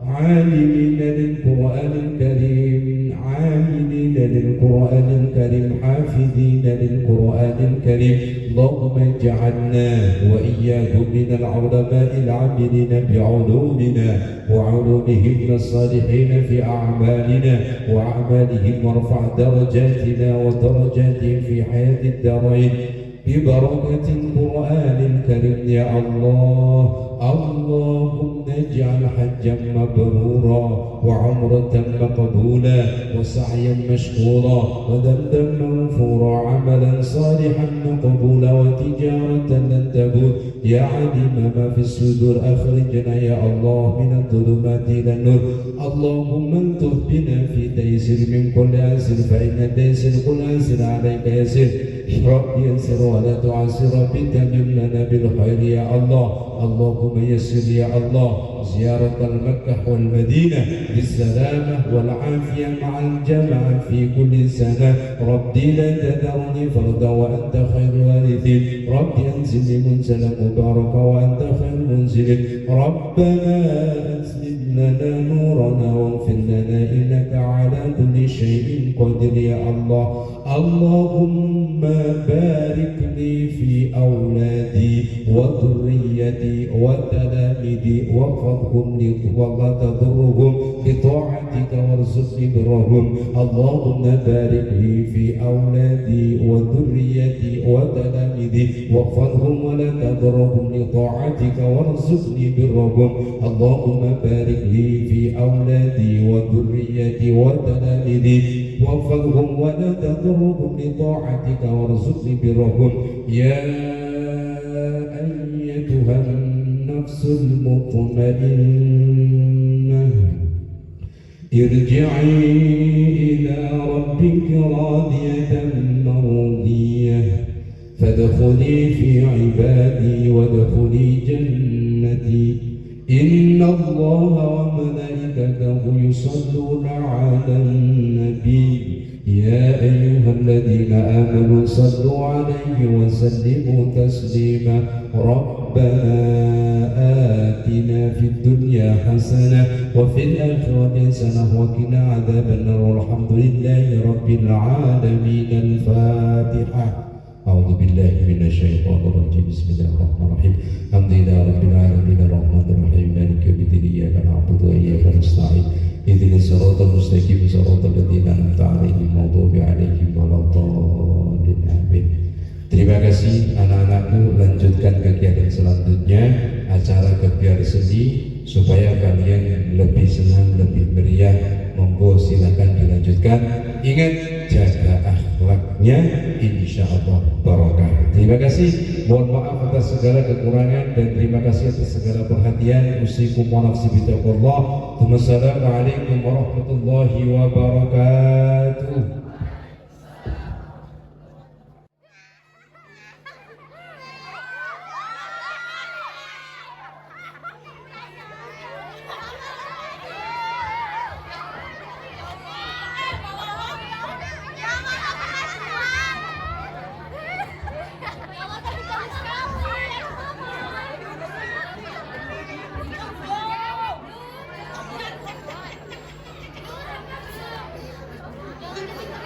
عالمين للقرآن الكريم، عاملين للقرآن الكريم، حافظين للقرآن الكريم. اللهم اجعلنا وإياهم من العلماء العاملين بعلومنا وعلومهم الصالحين في أعمالنا وأعمالهم، وارفع درجاتنا ودرجاتهم في حياة الدارين ببركة القرآن الكريم يا الله. اللهم اجعل حجا مبرورا وعمرة مقبولا وسعيا مشكورا وذنبا مغفورا، عملا صالحا مقبولا وتجارة لن تبور. يا عليم ما في الصدور أخرجنا يا الله من الظلمات إلى النور. اللهم انطف بنا في تيسير من كل عسر، فإن تيسير كل عسر عليك يسير. رب يسر ولا تعسر، رب تمم لنا بالخير يا الله. اللهم يسر يا الله زيارة المكة والمدينة بالسلامة والعافية مع الجماعة في كل سنة. ربي لا تذرني فردا وأنت خير الوارثين. ربي أنزل منزلا مباركا وأنت خير المنزلين. ربنا أسلم لنا نورنا واغفر لنا إنك على كل شيء قدير يا الله. اللهم بارك لي في أولادي وذريتي وتلاميذي واحفظهم ولا تضرهم بطاعتك وارزقني برهم. اللهم بارك لي في أولادي وذريتي وتلاميذي واحفظهم ولا تضرهم لطاعتك وارزقني برهم. اللهم بارك لي في أولادي وذريتي وتلاميذي واحفظهم ولا تضرهم لطاعتك وارزقني برهم. يا أيتها النفس المطمئنة ارجعي إلى ربك راضية مرضية فادخلي في عبادي وادخلي جنتي. إن الله وملائكته يصلون على النبي يا أيها الذين آمنوا صلوا عليه وسلموا تسليما. ربنا آتنا في الدنيا حسنة وفي الآخرة حسنة وقنا عذاب النار والحمد لله رب العالمين. الفاتحة. أعوذ بالله من الشيطان الرجيم. بسم الله الرحمن الرحيم. الحمد لله رب العالمين الرحمن الرحيم مالك يوم الدين إياك نعبد وإياك نستعين اهدنا الصراط المستقيم صراط الذين أنعمت عليهم غير المغضوب عليهم ولا الضالين. Amin. Terima kasih anak-anakku, lanjutkan kegiatan selanjutnya acara kegiatan seni supaya kalian lebih senang, lebih meriah. Monggo silakan dilanjutkan. Ingat jaga akhlaknya, insya Allah barokah. Terima kasih. Mohon maaf atas segala kekurangan dan terima kasih atas segala perhatian. Usikum wa nafsi bitaqwallah. Wassalamualaikum warahmatullahi wabarakatuh. Thank you.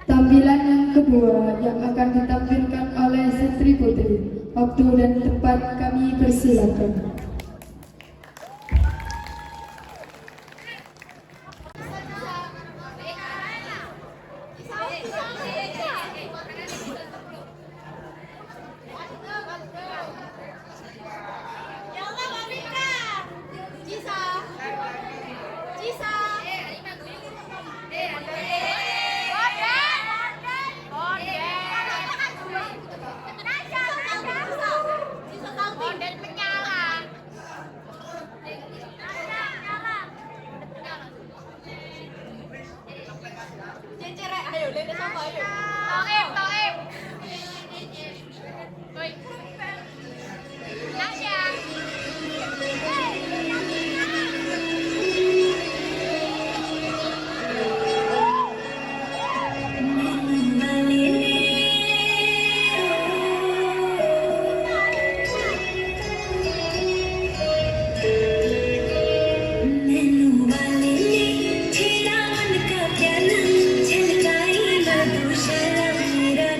Tampilan yang kedua yang akan ditampilkan oleh Santri Putri. Waktu dan tempat kami persilakan. छेड़ा मन का प्याला छलकाई मधुशरा मेरा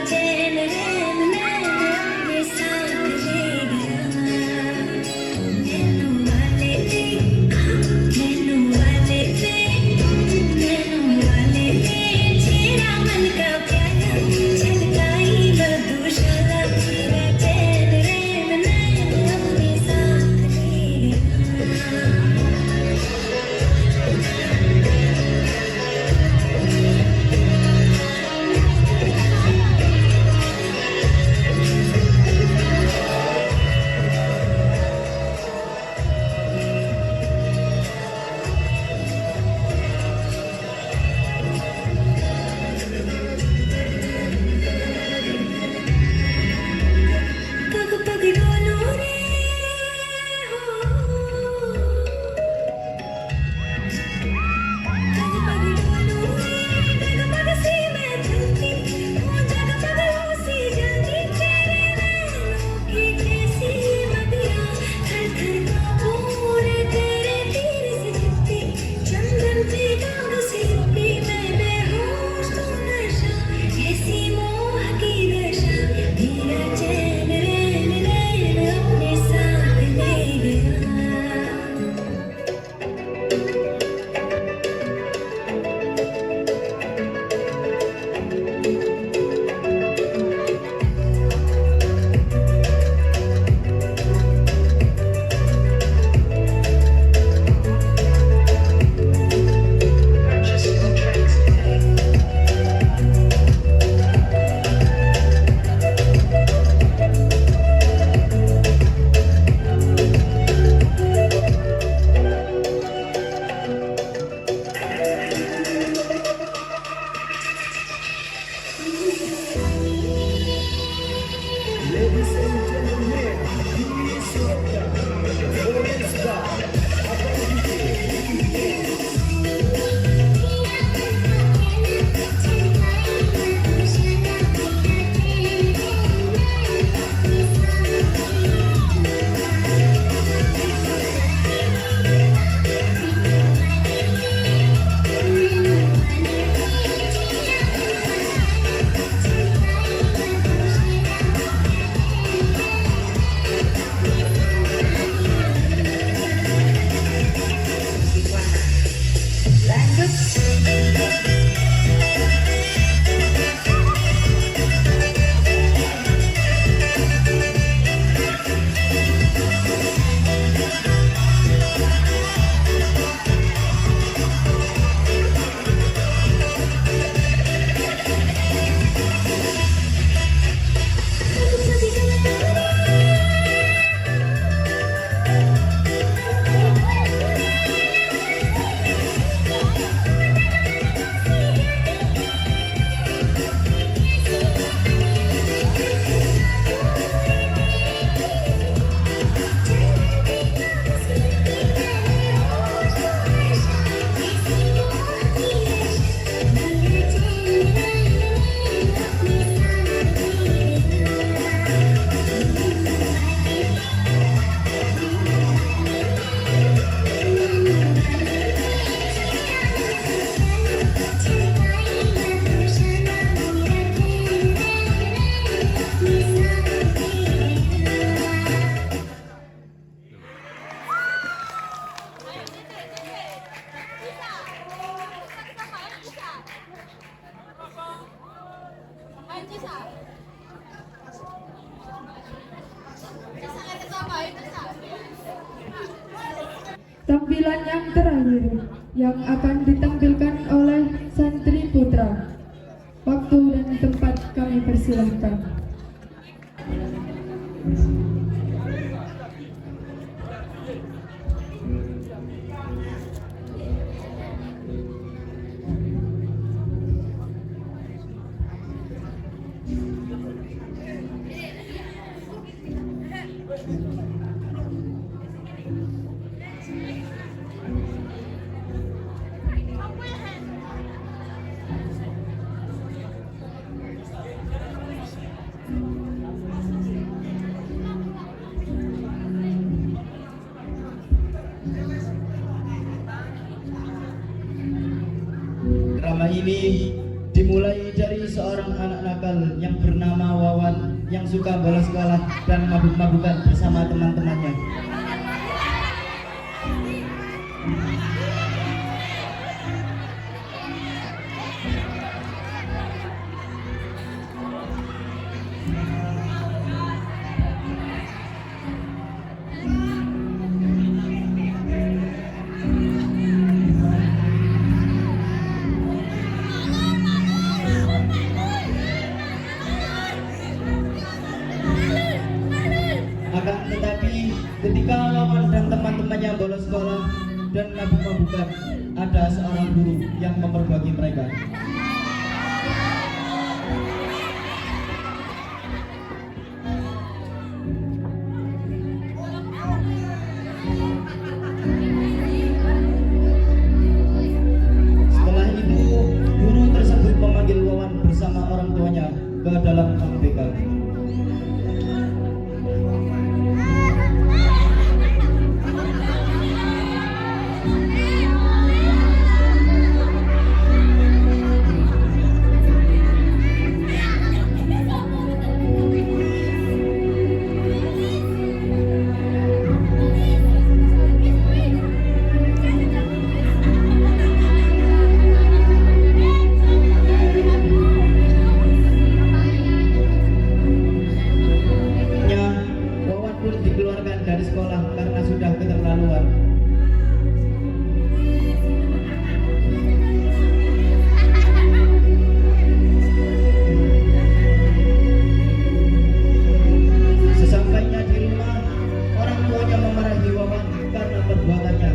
Tampilan yang terakhir yang akan ditampilkan oleh santri putra. Waktu dan tempat kami persilahkan. Drama ini dimulai dari seorang anak nakal yang bernama Wawan yang suka bolos sekolah dan mabuk-mabukan bersama teman-temannya. Akan tetapi ketika Wawan dan teman-temannya bolos sekolah dan mabuk-mabukan, ada seorang guru yang memperbagi mereka. Setelah itu, guru tersebut memanggil Wawan bersama orang tuanya ke dalam MBK. Wawan pun dikeluarkan dari sekolah karena sudah keterlaluan. Sesampainya di rumah, orang tuanya memarahi Wawan karena perbuatannya.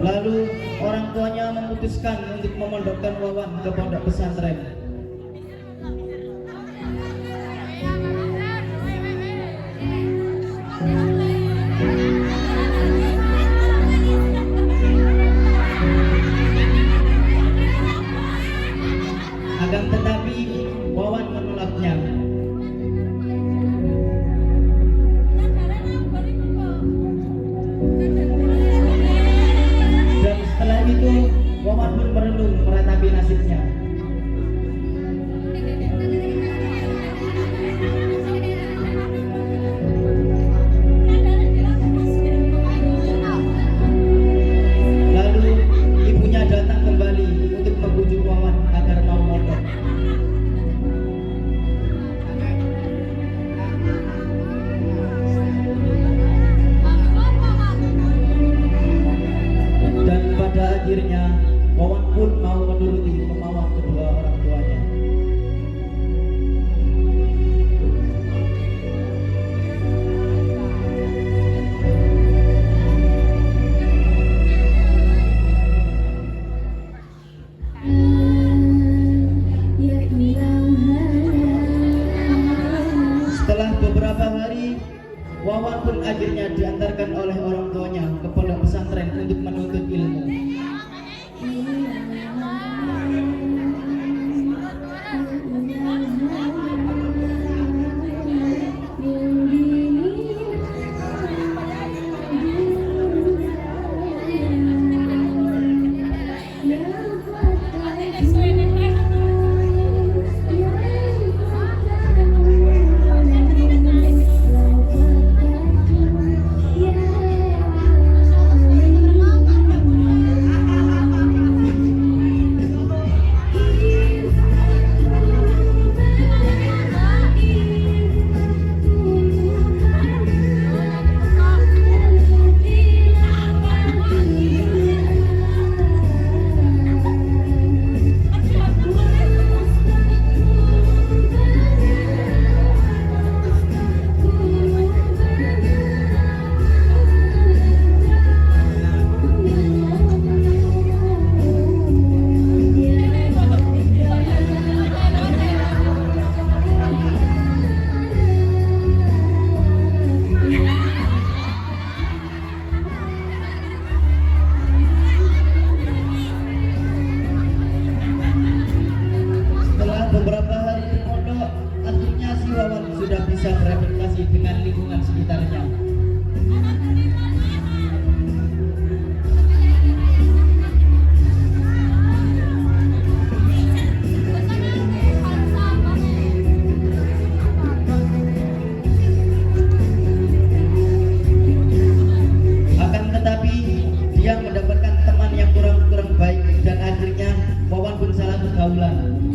Lalu orang tuanya memutuskan untuk memondokkan Wawan ke pondok pesantren. Akan tetapi Wawan menolaknya. Dan setelah itu Wawan pun merenung meratapi nasibnya. Lalu ibunya datang kembali untuk membujuk Wawan agar mau mondok. Dan pada akhirnya Wawan pun mau menuruti kemauan kedua orang tuanya. Setelah beberapa hari, Wawan pun akhirnya diantarkan oleh orang tuanya ke pondok pesantren untuk menuntut ilmu. bereplikasi dengan lingkungan sekitarnya. Akan tetapi dia mendapatkan teman yang kurang baik dan akhirnya Wawan pun salah pergaulan.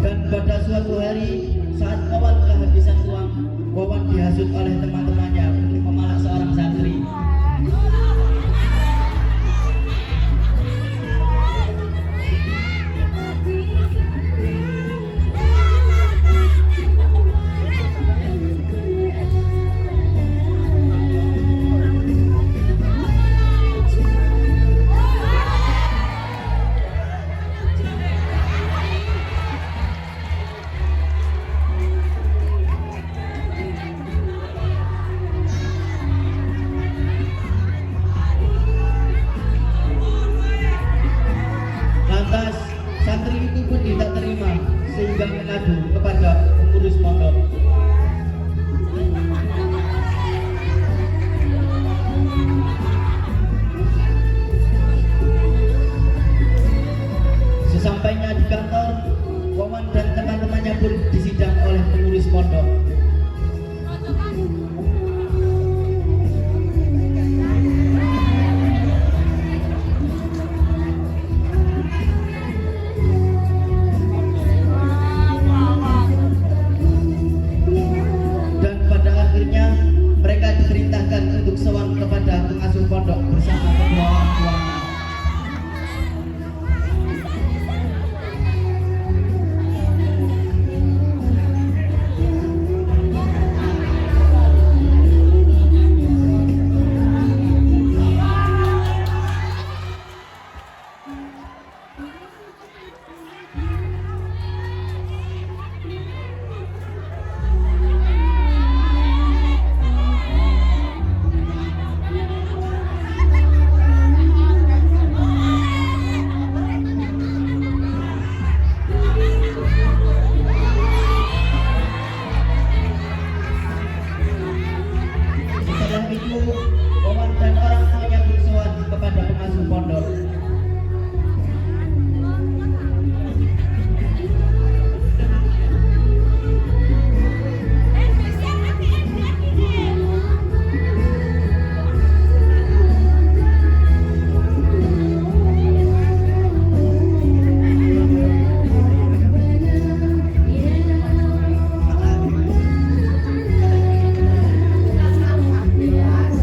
Dan pada suatu hari saat Wawan kehabisan uang, Wawan dihasut oleh teman-temannya untuk memalak seorang santri. Lantas santri itu pun tidak terima sehingga mengadu kepada pengurus pondok. Sesampainya di kantor, Wawan dan teman-temannya pun disidang oleh pengurus pondok. Dan pada akhirnya mereka diperintahkan untuk sowan kepada pengasuh pondok bersama kedua orang tuanya. Setelah itu, Wawan dan orang tuanya bersowan kepada pengasuh pondok.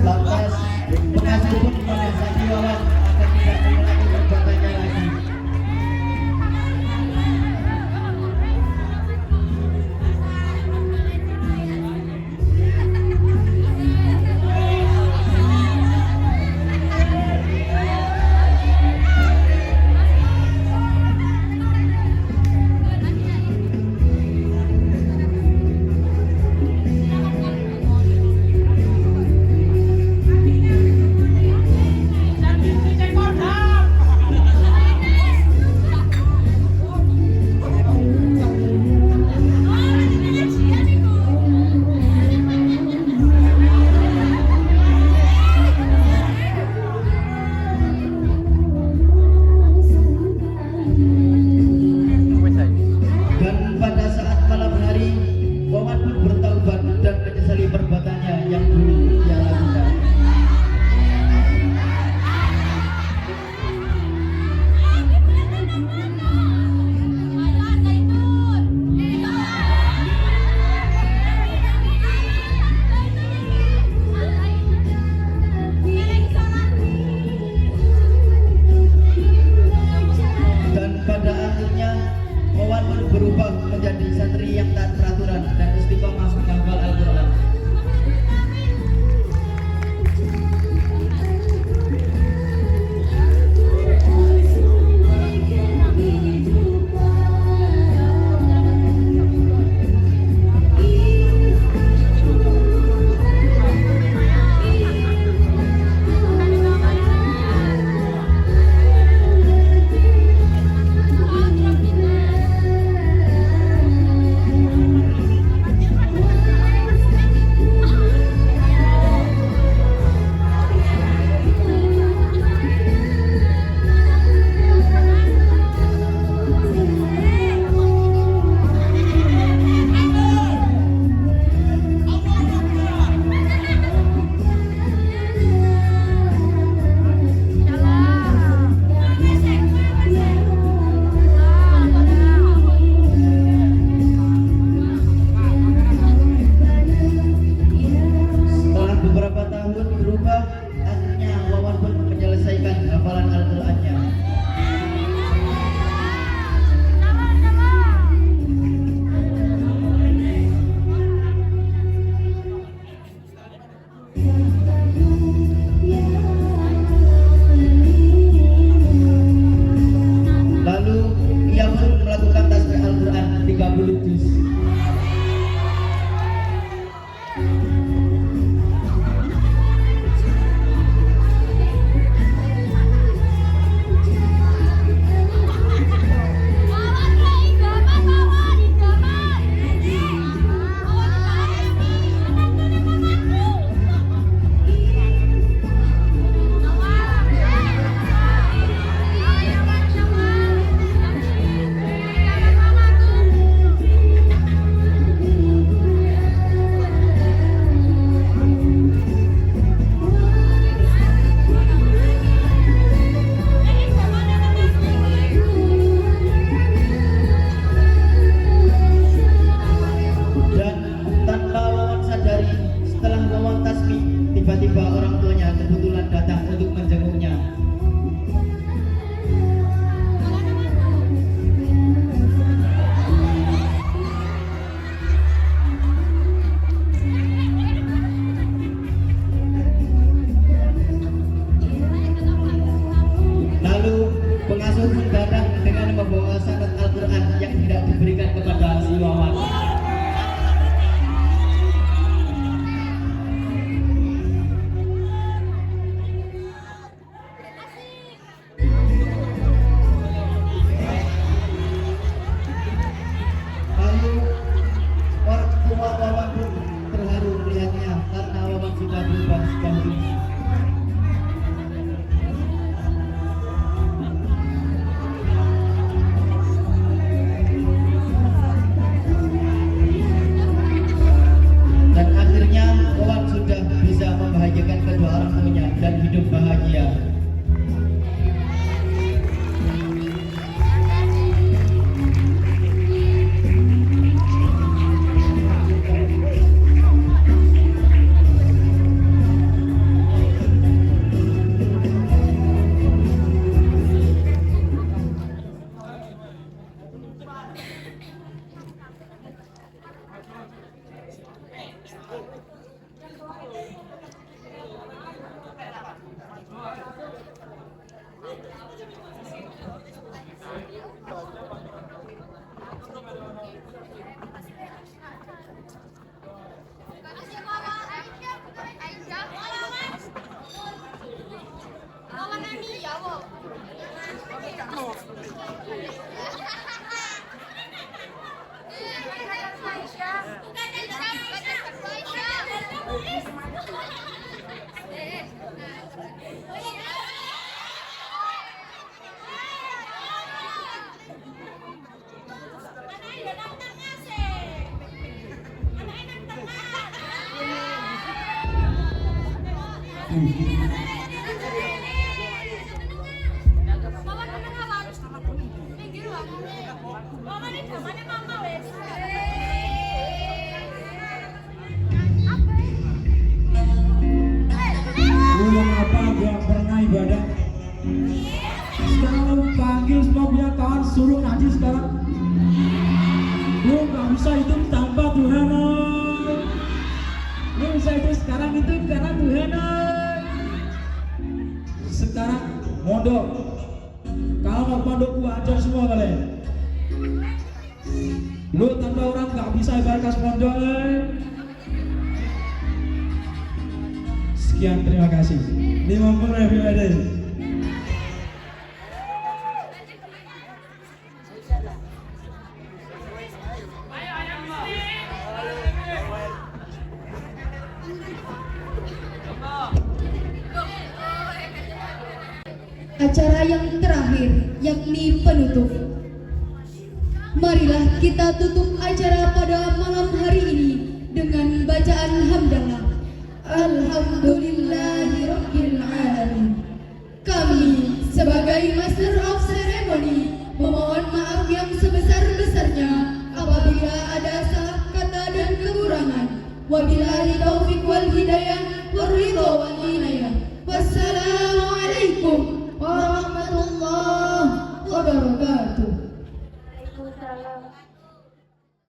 Lantas pengasuh pun menasihati Wawan agar tidak mengulangi perbuatannya lagi. Dan pada saat malam hari, Wawan pun bertaubat dan menyesali perbuatannya yang dulu ia lakukan. Dan pada akhirnya Wawan pun berubah menjadi santri yang taat peraturan dan istiqomah menghafal Al-Quran. Lu mengapa gak pernah ibadah? Sekarang lu panggil semua punya kawan, suruh ngaji sekarang. Lu gak bisa itu tanpa Tuhan. Lu bisa itu sekarang itu karena Tuhan. Sekarang mondok. Kalau mau mondok gua ajar semua kalian. Lu tanpa orang gak bisa ibarat mondok. Sekian, terima kasih. 50 everybody. Acara yang terakhir, yakni penutup. Marilah kita tutup acara pada malam hari ini dengan bacaan hamdalah. Alhamdulillahirabbil alamin. Kami sebagai Master of Ceremony memohon maaf yang sebesar-besarnya apabila ada salah kata dan kekurangan. Wabillahi taufiq wal hidayah, waridho wal inayah.